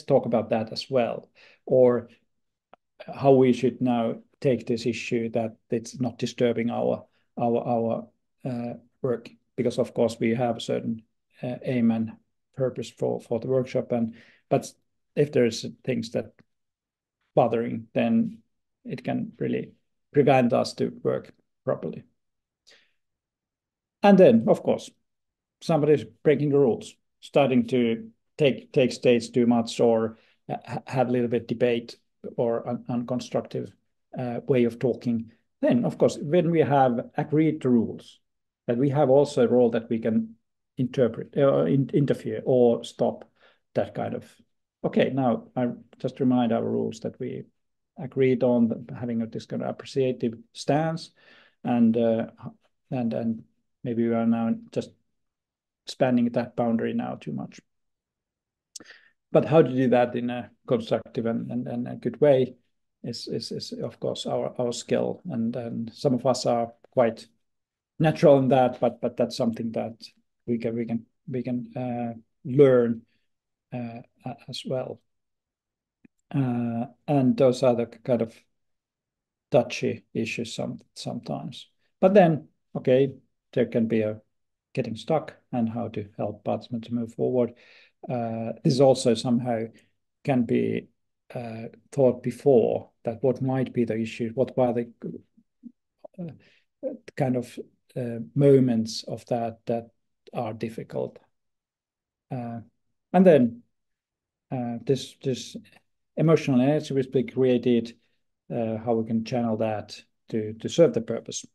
talk about that as well, or how we should now take this issue that it's not disturbing our work, because of course we have a certain aim and purpose for the workshop, but if there's things that bothering, then it can really prevent us to work properly. And then, of course, somebody's breaking the rules, starting to take states too much, or have a little bit debate or unconstructive way of talking. Then, of course, when we have agreed to rules, that we have also a role that we can interpret, interfere, or stop that kind of. Okay, now I just remind our rules that we agreed on having this kind of appreciative stance, and maybe we are now just spanning that boundary now too much. But how to do that in a constructive and a good way is of course our skill, and some of us are quite natural in that, but that's something that we can learn as well. And those are the kind of touchy issues sometimes. But then, okay, there can be a getting stuck and how to help participants to move forward. This also somehow can be thought before, that what might be the issue, what are the kind of moments of that are difficult. And then this emotional energy which we created, how we can channel that to serve the purpose.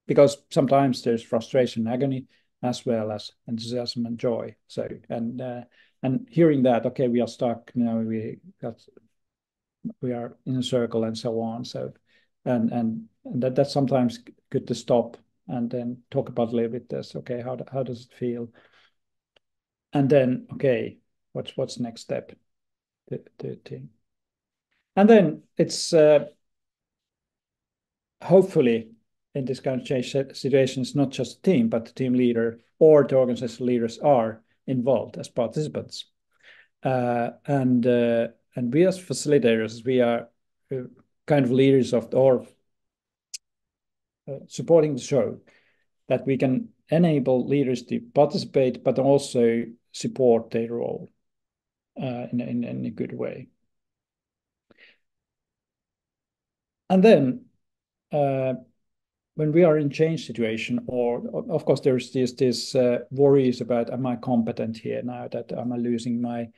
Because sometimes there's frustration, agony, as well as enthusiasm and joy. So, and hearing that, okay, we are stuck, we are in a circle and so on. So, and that's sometimes good to stop and then talk about a little bit this. Okay, how does it feel? And then, okay, what's next step? And then it's hopefully in this kind of change situations, not just the team, but the team leader or the organization leaders are involved as participants. And we as facilitators, we are kind of leaders of or supporting the show, that we can enable leaders to participate, but also support their role in a good way. And then when we are in change situation, or of course there's this worries about, am I competent here now, that am I losing my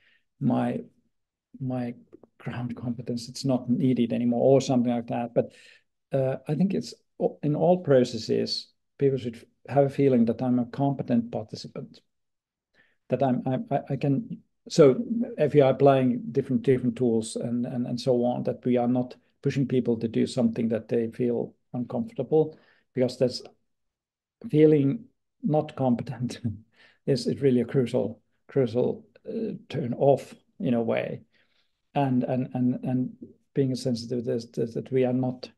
ground competence, it's not needed anymore, or something like that. But I think it's in all processes, people should have a feeling that I'm a competent participant, that I can. So if you are applying different tools and so on, that we are not pushing people to do something that they feel uncomfortable, because that's feeling not competent is really a crucial turn off in a way, and being sensitive to this, that we are not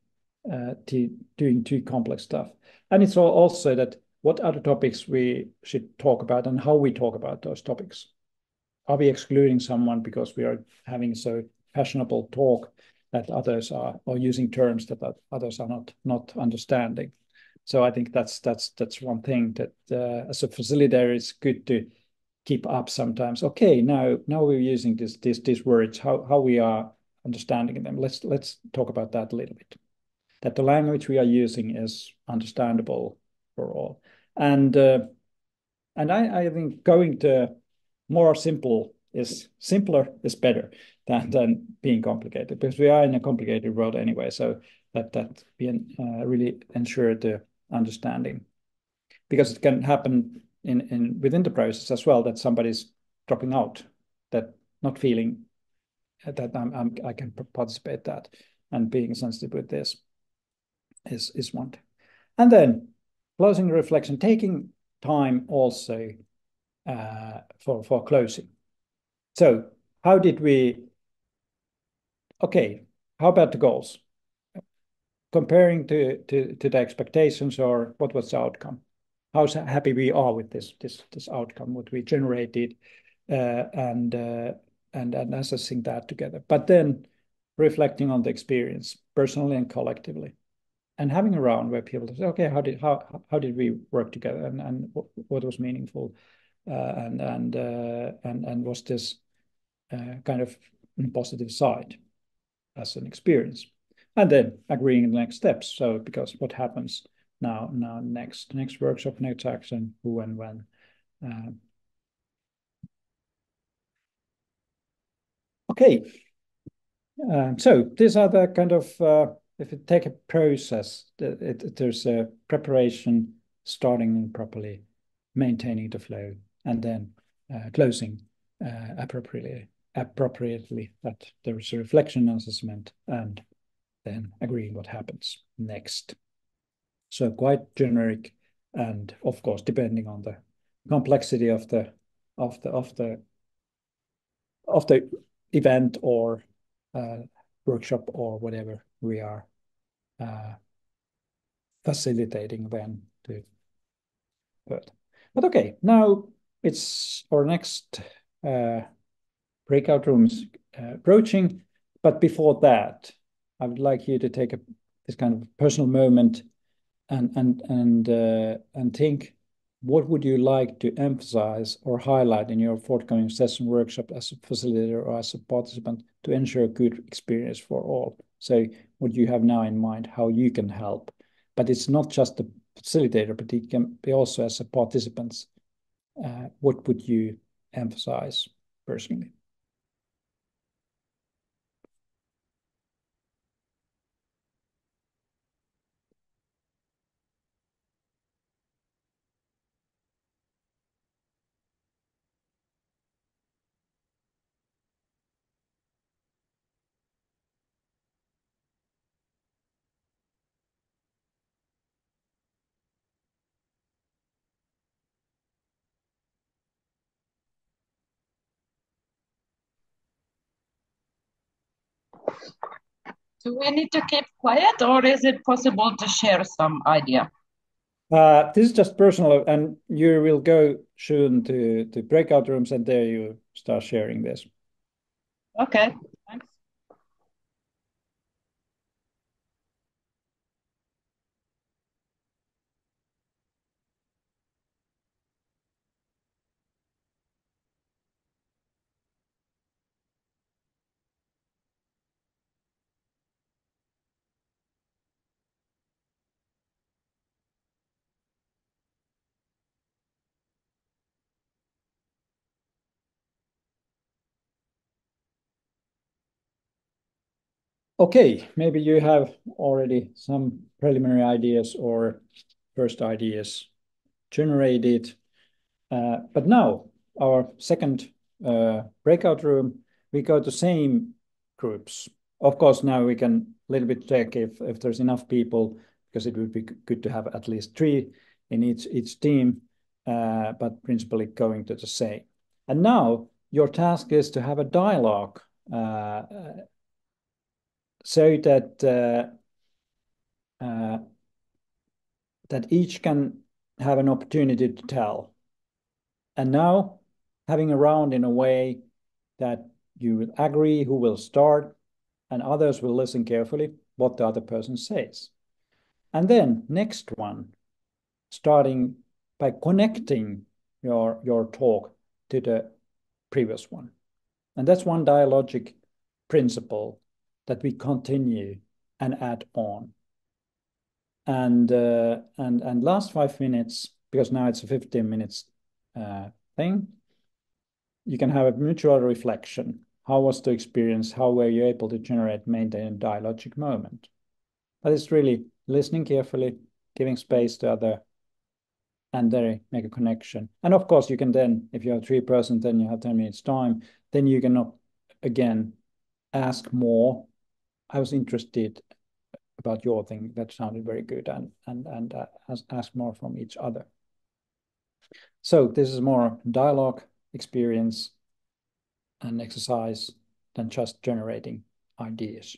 doing too complex stuff. And it's also that what other topics we should talk about and how we talk about those topics. Are we excluding someone because we are having so fashionable talk that others are, or using terms that others are not understanding? So I think that's one thing that as a facilitator, it's good to keep up sometimes. Okay, now we're using these words, how we are understanding them. Let's talk about that a little bit. That the language we are using is understandable for all. And I think going to more simpler is better than being complicated, because we are in a complicated world anyway. So that we really ensure the understanding, because it can happen within the process as well, that somebody's dropping out, that not feeling that I can participate that, and being sensitive with this is one thing. And then closing reflection, taking time also for closing. So how did we? Okay, how about the goals? Comparing to the expectations, or what was the outcome? how happy we are with this outcome, what we generated, and assessing that together. But then reflecting on the experience personally and collectively, and having a round where people say, okay, how did we work together, and what was meaningful, and was this kind of positive side as an experience, and then agreeing on the next steps. So because what happens now next workshop, next action, who and when. Okay. So these are the kind of, if you take a process, there's a preparation, starting properly, maintaining the flow, and then closing appropriately, that there is a reflection assessment, and then agreeing what happens next. So quite generic, and of course, depending on the complexity of the event or workshop or whatever we are facilitating then to put. But okay, now it's our next breakout rooms approaching. But before that, I would like you to take this kind of personal moment and think, what would you like to emphasize or highlight in your forthcoming session, workshop, as a facilitator or as a participant, to ensure a good experience for all? So what you have now in mind, how you can help. But it's not just the facilitator, but it can be also as a participant. What would you emphasize personally? Do we need to keep quiet, or is it possible to share some idea? This is just personal, and you will go soon to breakout rooms, and there you start sharing this. Okay, thanks. Okay, maybe you have already some preliminary ideas or first ideas generated. But now, our second breakout room, we go to same groups. Of course, now we can a little bit check if there's enough people, because it would be good to have at least 3 in each team, but principally going to the same. And now your task is to have a dialogue so that each can have an opportunity to tell. And now having a round in a way that you will agree who will start, and others will listen carefully what the other person says. And then next one, starting by connecting your talk to the previous one. And that's one dialogic principle that we continue and add on. And last 5 minutes, because now it's a 15 minutes thing, you can have a mutual reflection. How was the experience? How were you able to maintain a dialogic moment? But it's really listening carefully, giving space to other, and then make a connection. And of course, you can then, if you have 3 persons, then you have 10 minutes time, then you can again ask more. I was interested about your thing, that sounded very good, and ask more from each other. So this is more dialogue experience and exercise than just generating ideas.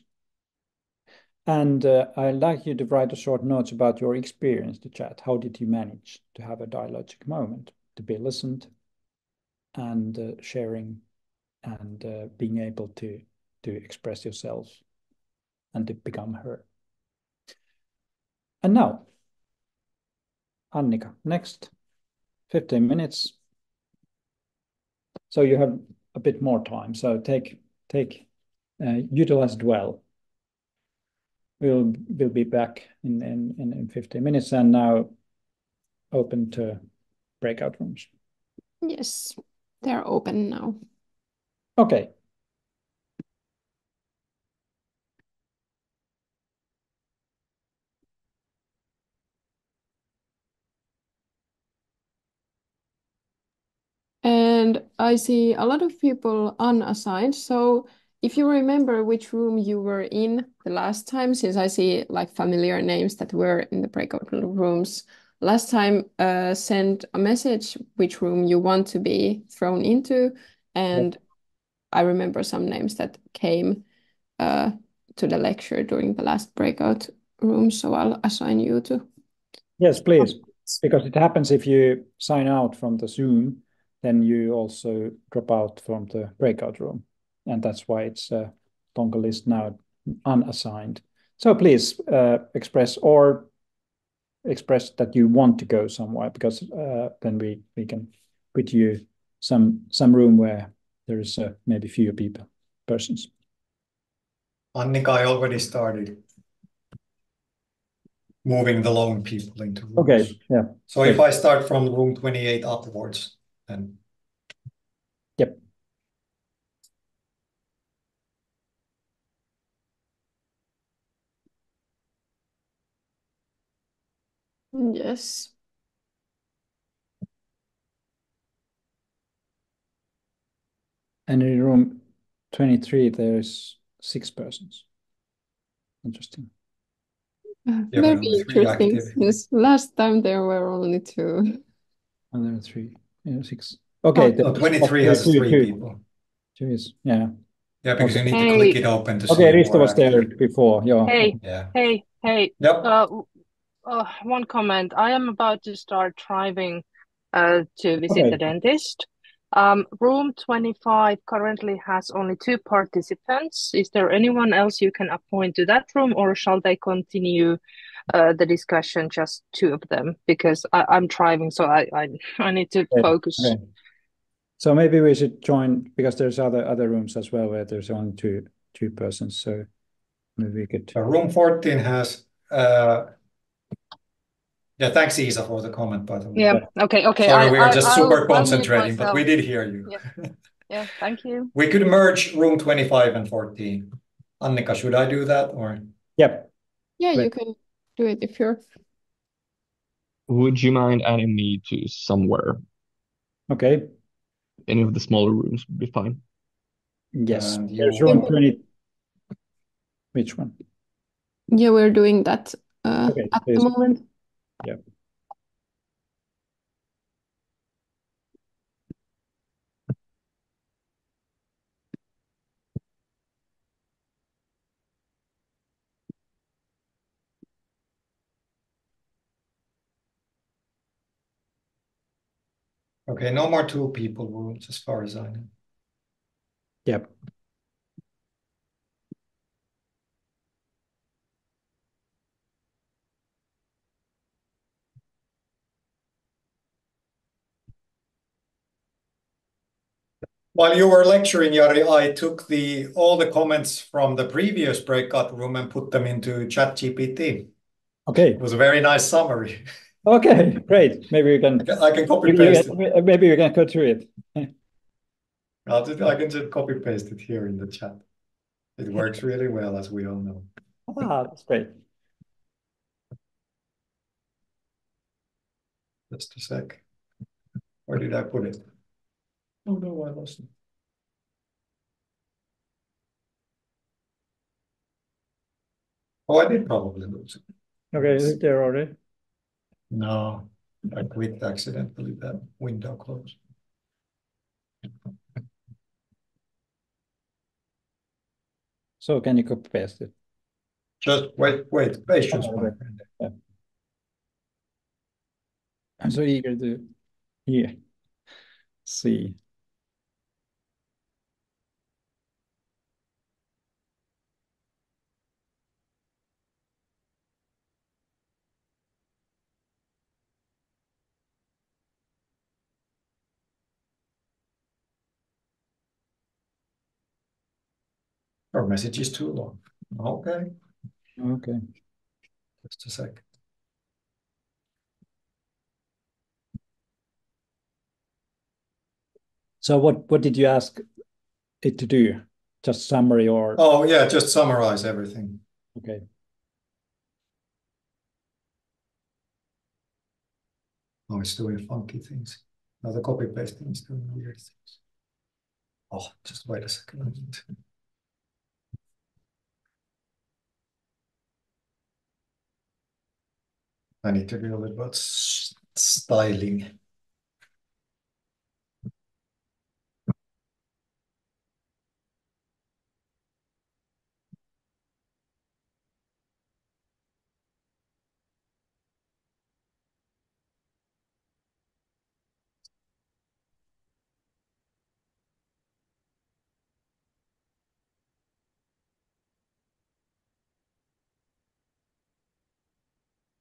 And I'd like you to write a short notes about your experience to chat. How did you manage to have a dialogic moment, to be listened and sharing and being able to express yourself and to become heard? And now, Annika, next 15 minutes. So you have a bit more time. So utilize it well. We'll be back in 15 minutes, and now open to breakout rooms. Yes, they're open now. Okay. And I see a lot of people unassigned. So if you remember which room you were in the last time, since I see like familiar names that were in the breakout rooms last time, send a message which room you want to be thrown into. And I remember some names that came to the lecture during the last breakout room. So I'll assign you to. Yes, please. Because it happens if you sign out from the Zoom, then you also drop out from the breakout room. And that's why it's a longer list now, unassigned. So please express that you want to go somewhere, because then we can put you some room where there is maybe fewer persons. Annika, I already started moving the lone people into rooms. Okay, yeah. So if I start from room 28 upwards, then yep. Yes. And in room 23, there's 6 persons. Interesting. Very interesting, since last time there were only 2. And there are 3, 6. Okay. No, 23 has 3 people. Jeez, yeah. Yeah, because you need to click it open to see. Okay, Risto was there before. Yeah. Hey, yeah. Hey. Yep. One comment. I am about to start driving to visit the dentist. Room 25 currently has only 2 participants. Is there anyone else you can appoint to that room, or shall they continue the discussion, just 2 of them? Because I'm driving, so I need to focus. Okay. So maybe we should join, because there's other rooms as well where there's only two persons. So maybe we could. Room 14 has. Yeah, thanks, Isa, for the comment, by the way. Yeah. Okay. Sorry, we were just super concentrating, but myself. we did hear you. Yeah. Thank you. We could merge room 25 and 14. Annika, should I do that or? Yep. Yeah, you can do it if you're. Would you mind adding me to somewhere? Okay. Any of the smaller rooms would be fine. Yes. There's room 20. Which one? Yeah, we're doing that at please. the moment. Yeah. Okay, no more 2 people rooms as far as I know. Yep. While you were lecturing, Jari, I took all the comments from the previous breakout room and put them into ChatGPT. Okay. It was a very nice summary. Okay, great. Maybe we can. I can copy paste it. Maybe we can go through it. I can just copy paste it here in the chat. It works really well, as we all know. That's great. Just a sec. Where did I put it? Oh no, I lost it. Oh, I did probably lose it. Okay, is it there already? No, I clicked accidentally, that window closed. So can you copy paste it? Just wait, patience, Okay, my wait. friend. Yeah. I'm so eager to hear, see. Your message is too long. Okay, Okay. just a second. So what did you ask it to do? Just summary or? Oh yeah, just summarize everything. Okay. Oh, it's doing funky things. Now the copy pasting is doing weird things. Oh, just wait a second. I need to do a little bit styling.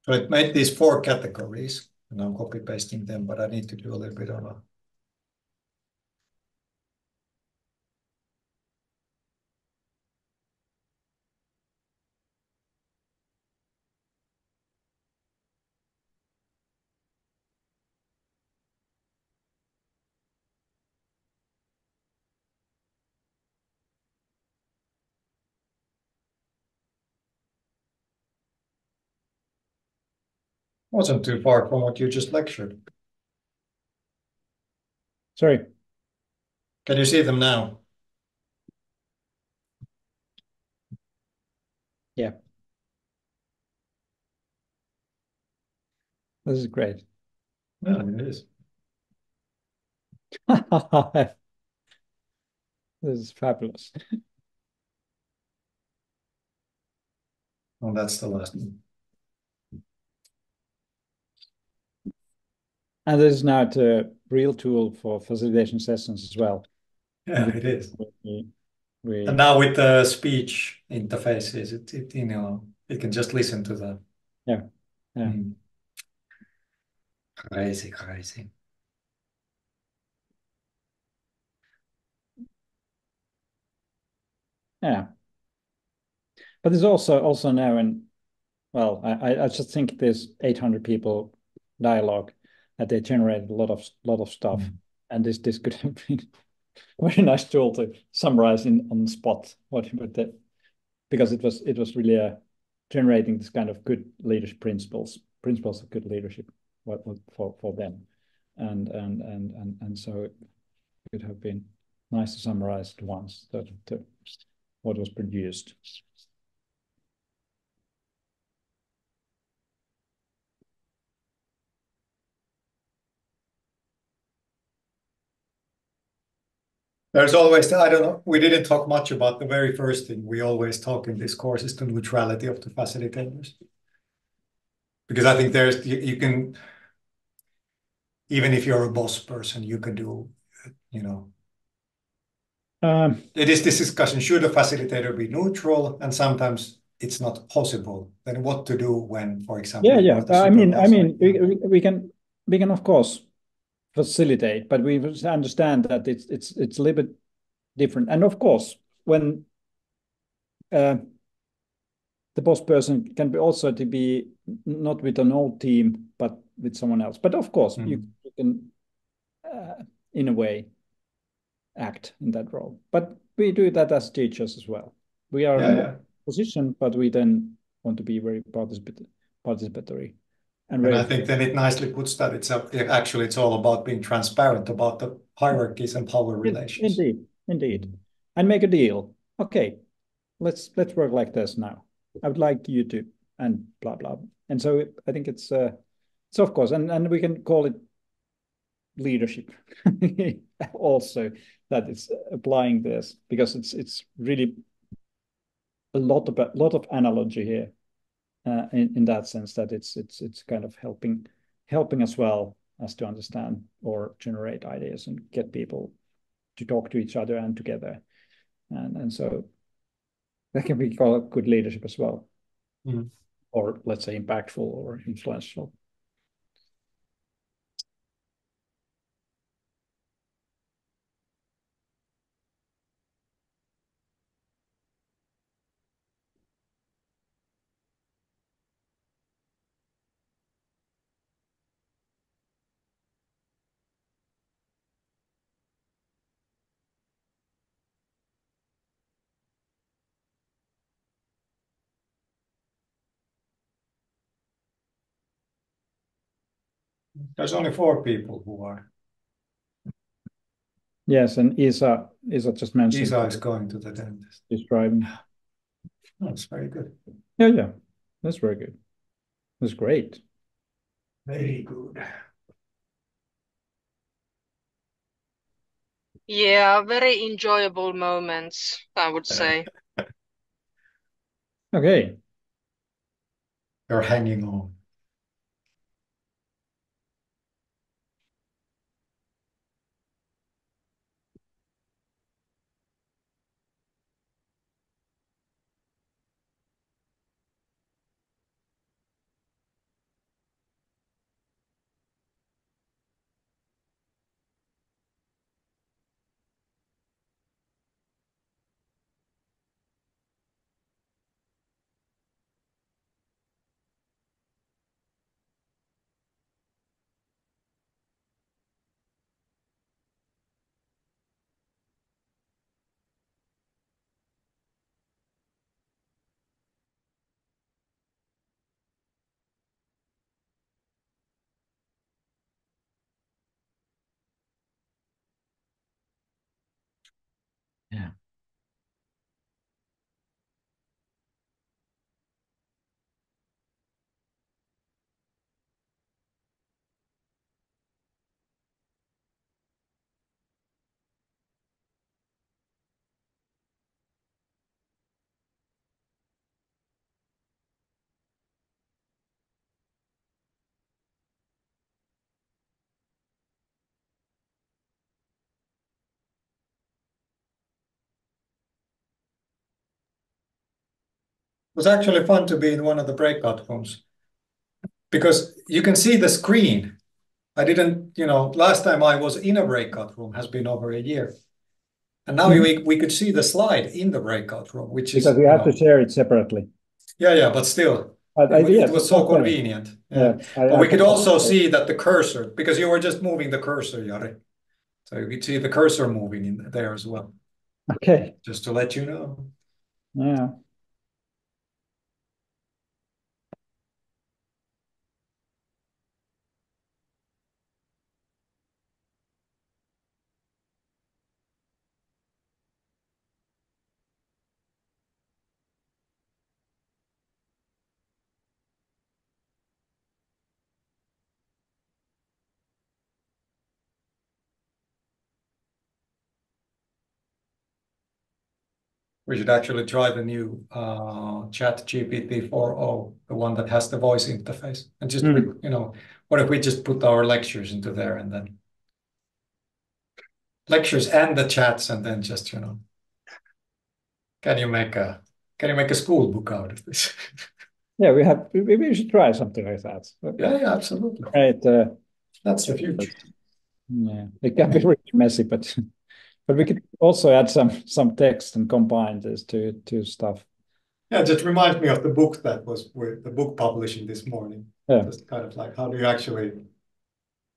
So it made these 4 categories, and I'm copy pasting them, but I need to do a little bit of a. Wasn't too far from what you just lectured. Sorry. Can you see them now? Yeah. This is great. Yeah, it is. This is fabulous. Oh, that's the last one. And this is now the real tool for facilitation sessions as well. Yeah, it is. We And now with the speech interfaces, it can just listen to the. yeah. Crazy. Yeah. But there's also now, and well, I just think there's 800 people dialogue that they generated a lot of stuff, and this could have been a very nice tool to summarize on the spot because it was really generating this kind of good leadership principles of good leadership for them, and so it could have been nice to summarize at once what was produced. There's always, I don't know, we didn't talk much about the very first thing we always talk in this course is the neutrality of the facilitators. Because I think you can, even if you're a boss person, you can do, it is this discussion, should a facilitator be neutral? And sometimes it's not possible. Then what to do when, for example, you are the supervisor? We can of course facilitate, but we understand that it's a little bit different. And of course, when the boss person can be also to be not with an old team, but with someone else. But of course, you can, in a way, act in that role. But we do that as teachers as well. We are in a position, but we then want to be very participatory. And I think then it nicely puts that it's all about being transparent about the hierarchies and power relations. Indeed. And make a deal. Okay, let's work like this now. I would like you to, and blah blah. And so I think it's of course, and we can call it leadership also, that it's applying this, because it's really a lot of analogy here, in that sense that it's kind of helping as well as to understand or generate ideas and get people to talk to each other and together, and so that can be called good leadership as well, or let's say impactful or influential. There's only 4 people who are. Yes, and Isa just mentioned Isa is going to the dentist. She's driving. That's very good. Yeah, that's very good. That's great. Very good. Yeah, very enjoyable moments, I would say. Okay. You're hanging on. Yeah. It was actually fun to be in one of the breakout rooms because you can see the screen. I didn't, last time I was in a breakout room has been over a year. And now we could see the slide in the breakout room, which is because we have to share it separately. Yeah, but still, it was so convenient. Yeah. But we could also see that the cursor, because you were just moving the cursor, Jari. So you could see the cursor moving in there as well. Okay. Just to let you know. Yeah. We should actually try the new Chat GPT 4.0, the one that has the voice interface. And just, what if we just put our lectures into there and then lectures and the chats and then just, can you make a school book out of this? Yeah, we should try something like that. Yeah, absolutely. Right. That's the future. Yeah, it can be really messy, but we could also add some text and combine this to stuff. Yeah, it just reminds me of the book that was with the book publishing this morning. Yeah. Just kind of like, how do you actually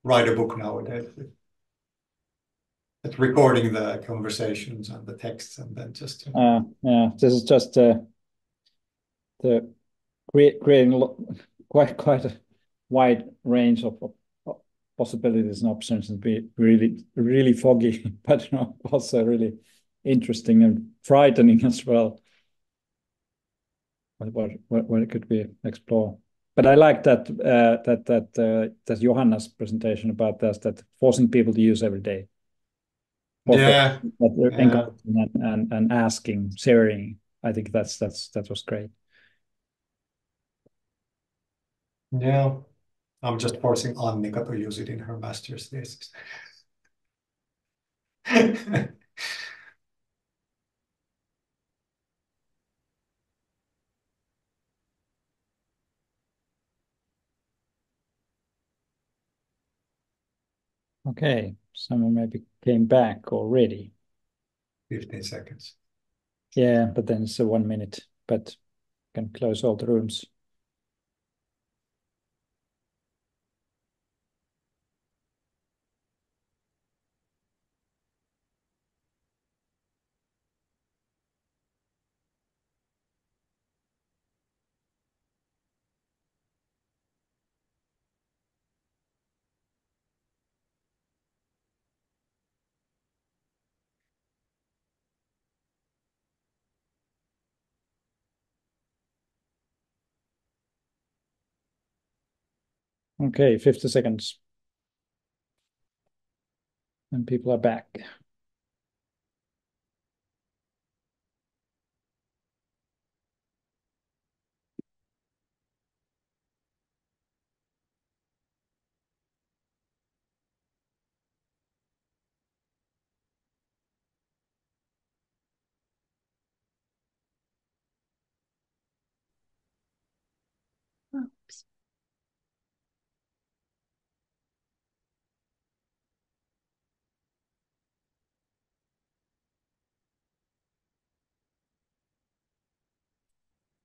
write a book nowadays? It's recording the conversations and the texts and then just. Yeah, this is just the creating quite a wide range of possibilities and options and be really foggy, but also really interesting and frightening as well. What it could be explored. But I like that Johanna's presentation about this, that forcing people to use every day. Yeah. Encouraging and asking, sharing I think that was great. Yeah, I'm just forcing Annika to use it in her master's thesis. Okay, someone maybe came back already. 15 seconds. Yeah, but then it's a 1 minute, but can close all the rooms. Okay, 50 seconds. And people are back.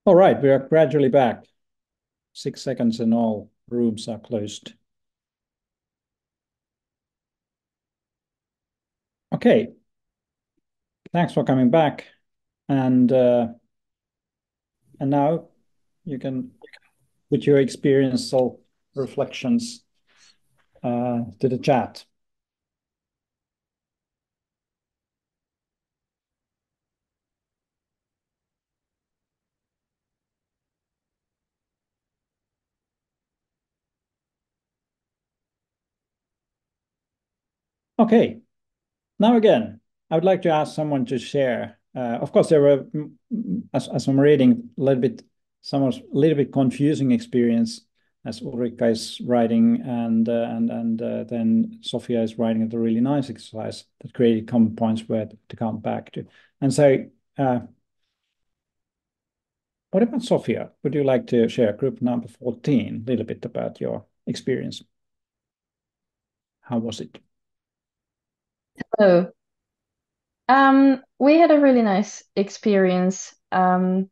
All right, we are gradually back. 6 seconds and all rooms are closed. Okay, thanks for coming back. And now you can put your experiential reflections to the chat. Okay, now again, I would like to ask someone to share. Of course, there were, as I'm reading, a little bit confusing experience as Ulrika is writing, and then Sophia is writing a really nice exercise that created common points where to come back to. And so, what about Sophia? Would you like to share group number 14, a little bit about your experience? How was it? Hello. We had a really nice experience. I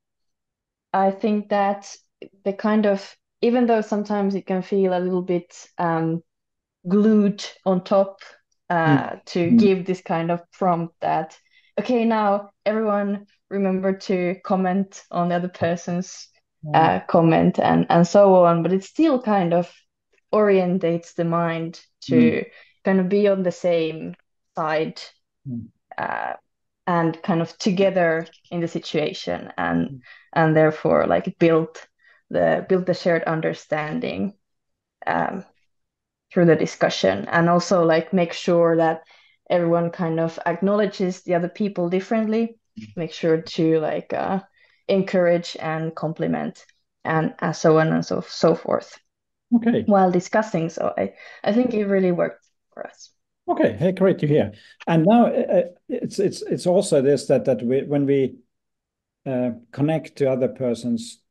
think that the kind of, even though sometimes it can feel a little bit glued on top to give this kind of prompt that, okay, now everyone remember to comment on the other person's comment and so on, but it still kind of orientates the mind to kind of be on the same side and kind of together in the situation and therefore like build the shared understanding through the discussion, and also like make sure that everyone kind of acknowledges the other people differently, make sure to like encourage and compliment and so on and so forth while discussing. So I think it really worked for us. Okay, hey, great to hear. And now it's also this that when we connect to other person's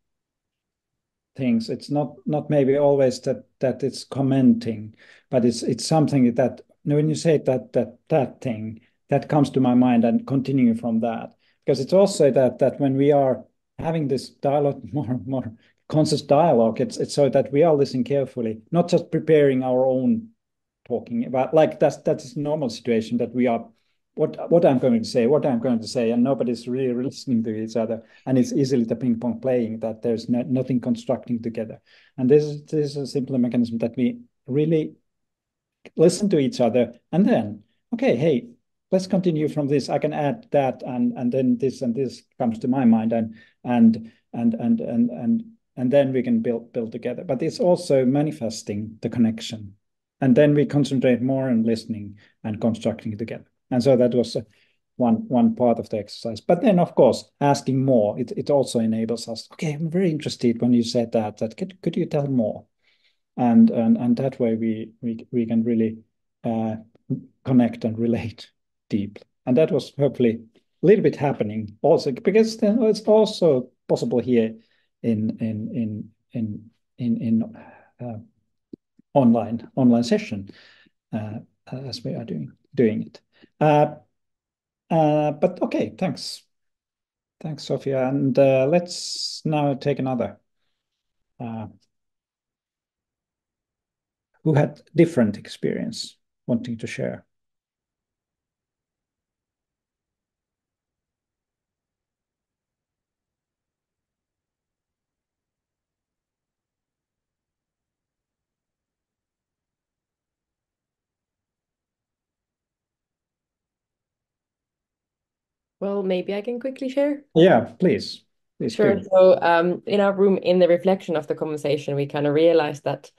things, it's not maybe always that it's commenting, but it's something that when you say that thing that comes to my mind and continue from that, because it's also that when we are having this dialogue, more conscious dialogue, it's so that we are listening carefully, not just preparing our own talking about, like that's a normal situation that we are what I'm going to say, and nobody's really listening to each other, and it's easily the ping pong playing that there's nothing constructing together. And this is a simple mechanism that we really listen to each other, and then okay, hey, let's continue from this. I can add that, and then this and this comes to my mind, and then we can build together. But it's also manifesting the connection. And then we concentrate more on listening and constructing together. And so that was one part of the exercise. But then, of course, asking more, it also enables us. Okay, I'm very interested when you said that. Could you tell more? And that way we can really connect and relate deeply. And that was hopefully a little bit happening also, because then it's also possible here in online session as we are doing it. But okay, thanks, Sophia, and let's now take another who had different experience wanting to share. Well, maybe I can quickly share. Yeah, please Sure. do. So in our room, in the reflection of the conversation, we kind of realized that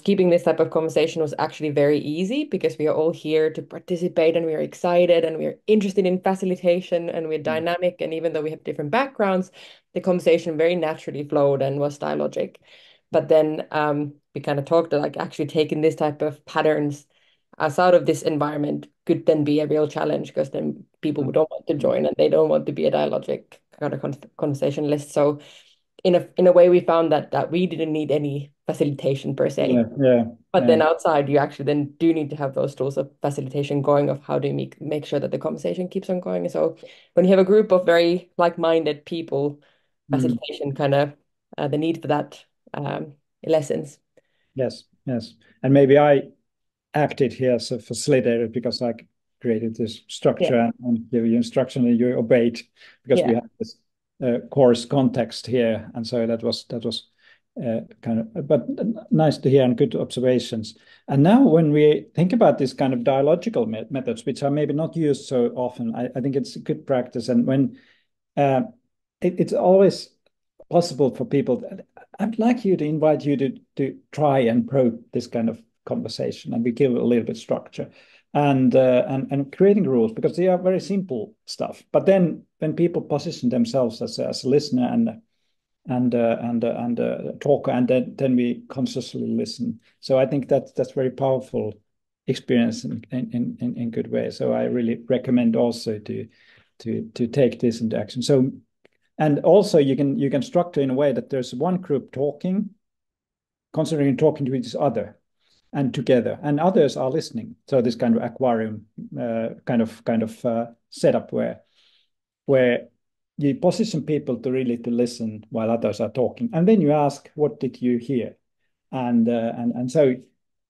keeping this type of conversation was actually very easy because we are all here to participate and we are excited and we are interested in facilitation and we're dynamic. And even though we have different backgrounds, the conversation very naturally flowed and was dialogic. But then we kind of talked like actually taking this type of patterns us out of this environment could then be a real challenge because then people don't want to join and they don't want to be a dialogic kind of conversationalist. So in a way, we found that we didn't need any facilitation per se. But then outside, you actually then do need to have those tools of facilitation going of how do you make sure that the conversation keeps on going. So when you have a group of very like-minded people, facilitation kind of the need for that lessons. Yes. And maybe I acted here as a facilitator because I created this structure and give you instruction and you obeyed because we have this course context here, and so that was kind of, but nice to hear and good observations. And now when we think about this kind of dialogical methods, which are maybe not used so often, I think it's a good practice. And when it's always possible for people, I'd like you to invite you to try and probe this kind of conversation, and we give a little bit structure and creating rules because they are very simple stuff. But then when people position themselves as a listener and talker, and then we consciously listen. So I think that's very powerful experience in good way. So I really recommend also to take this into action. So and also you can structure in a way that there's one group talking, considering talking to each other and together, and others are listening. So this kind of aquarium kind of setup where you position people to really to listen while others are talking, and then you ask, "What did you hear?" And so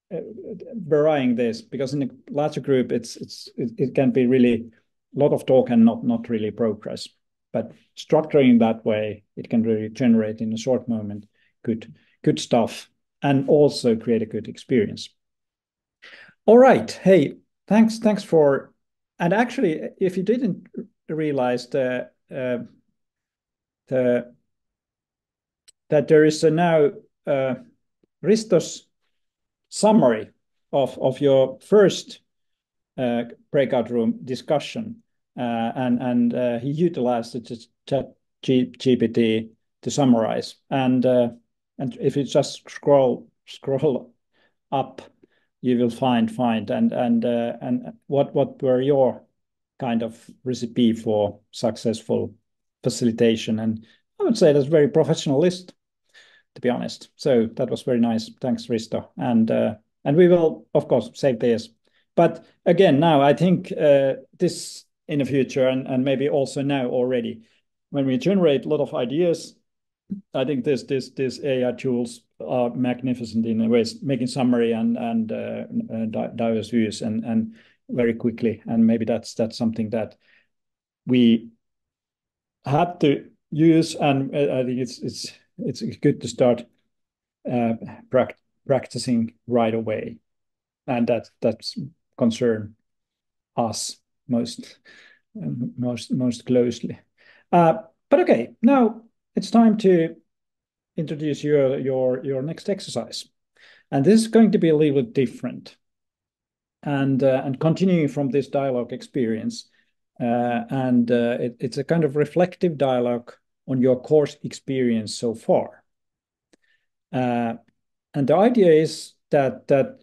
varying this, because in a larger group, it can be really a lot of talk and not really progress. But structuring that way, it can really generate in a short moment good stuff and also create a good experience. All right. Hey, thanks for, and actually, if you didn't realize that there is now Risto's summary of your first breakout room discussion, and he utilized the ChatGPT to summarize. And if you just scroll up, you will find and what were your kind of recipe for successful facilitation? And I would say that's very professional list, to be honest. So that was very nice. Thanks, Risto. And we will of course save this. But again, now I think this in the future and maybe also now already, when we generate a lot of ideas, I think this AI tools are magnificent in a way, making summary and diverse views and very quickly. And maybe that's something that we had to use, and I think it's good to start practicing right away, and that's concern us most closely. But okay, now it's time to introduce your next exercise, and this is going to be a little bit different. And continuing from this dialogue experience, and it's a kind of reflective dialogue on your course experience so far. And the idea is that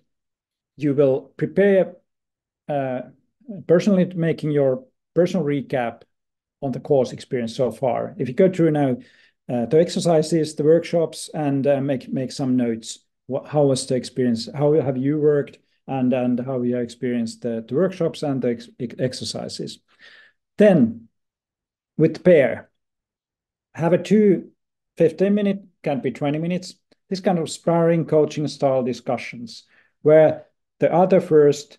you will prepare personally making your personal recap on the course experience so far. If you go through now the exercises, the workshops, and make some notes. How was the experience? How have you worked? And how you experienced the workshops and the exercises. Then, with pair, have a 15-minute, can be 20 minutes, this kind of sparring coaching style discussions where the other first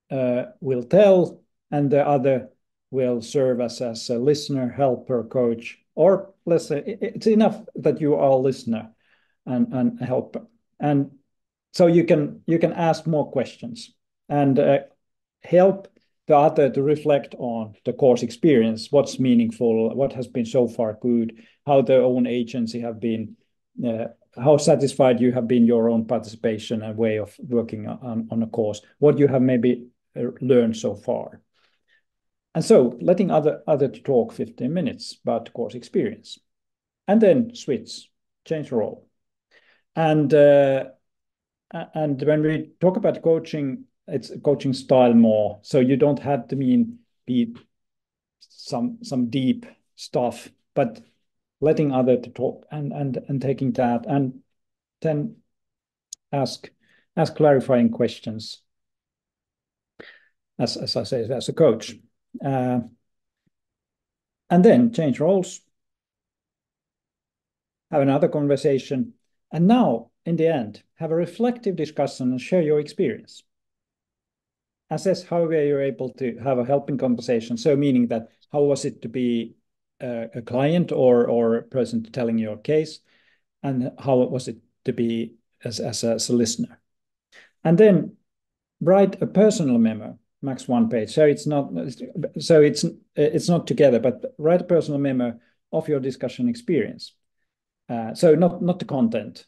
will tell and the other will serve as a listener, helper, coach, or let's say it's enough that you are a listener and helper. And so you can ask more questions and help the other to reflect on the course experience, what's meaningful, what has been so far good, how their own agency have been, how satisfied you have been your own participation and way of working on a course, what you have maybe learned so far. And so letting other to talk 15 minutes about the course experience. And then change role. And when we talk about coaching, it's coaching style more. So you don't have to be some deep stuff, but letting other to talk and taking that and then ask clarifying questions. As I say, as a coach, and then change roles, have another conversation, and now in the end, have a reflective discussion and share your experience. Assess how were you able to have a helping conversation. So meaning that how was it to be a client or a person telling your case, and how was it to be as a listener. And then write a personal memo, max 1 page. So it's not together, but write a personal memo of your discussion experience. So not the content.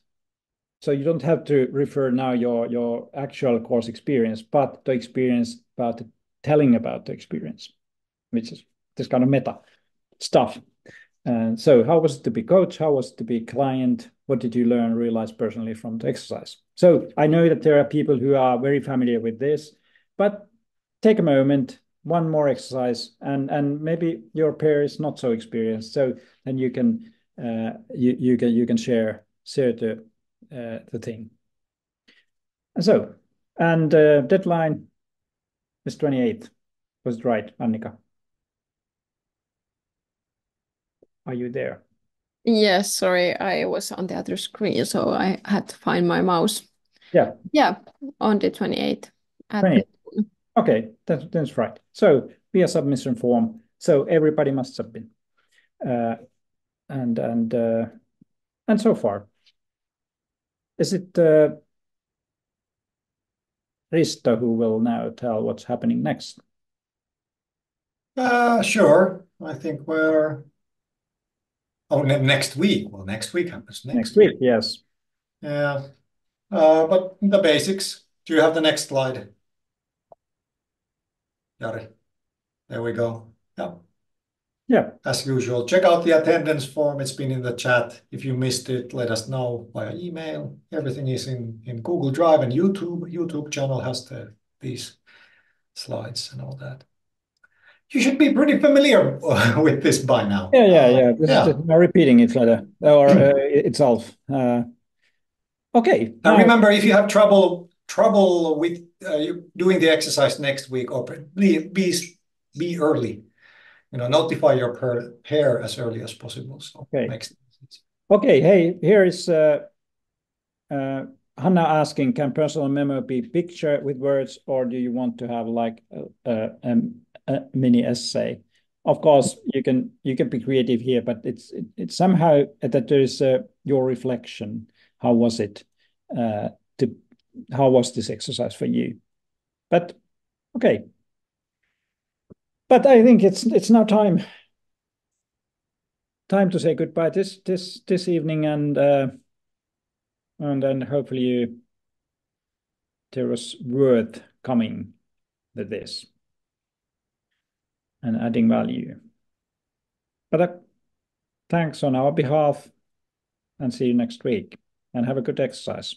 So you don't have to refer now your actual course experience, but the experience about telling about the experience, which is this kind of meta stuff. So how was it to be coach? How was it to be client? What did you learn, realize personally from the exercise? So I know that there are people who are very familiar with this, but take a moment, one more exercise, and maybe your peer is not so experienced. So then you can share the thing. And deadline is 28th. Was it right, Annika? Are you there? Yes, sorry, I was on the other screen, so I had to find my mouse. Yeah. Yeah, on the 28th. 28th. Okay, that's right. So via submission form. So everybody must submit. And so far. Is it Risto who will now tell what's happening next? Sure. I think we're next week. Well, next week happens next week. Yes. Yeah. But the basics. Do you have the next slide, Jari? There we go. Yeah. Yeah. As usual, check out the attendance form. It's been in the chat. If you missed it, let us know via email. Everything is in Google Drive and YouTube. YouTube channel has these slides and all that. You should be pretty familiar with this by now. Yeah. This is just repeating it later or itself. Okay. And remember, if you have trouble with doing the exercise next week, or be early. Notify your pair as early as possible. So okay. Okay. Hey, here is Hanna asking, can personal memo be picture with words, or do you want to have like a mini essay? Of course, you can be creative here, but it's somehow that there is your reflection. How was it? How was this exercise for you? But okay. But I think it's now time to say goodbye this evening, and then hopefully there was worth coming with this. and adding value. But thanks on our behalf, and see you next week, and have a good exercise.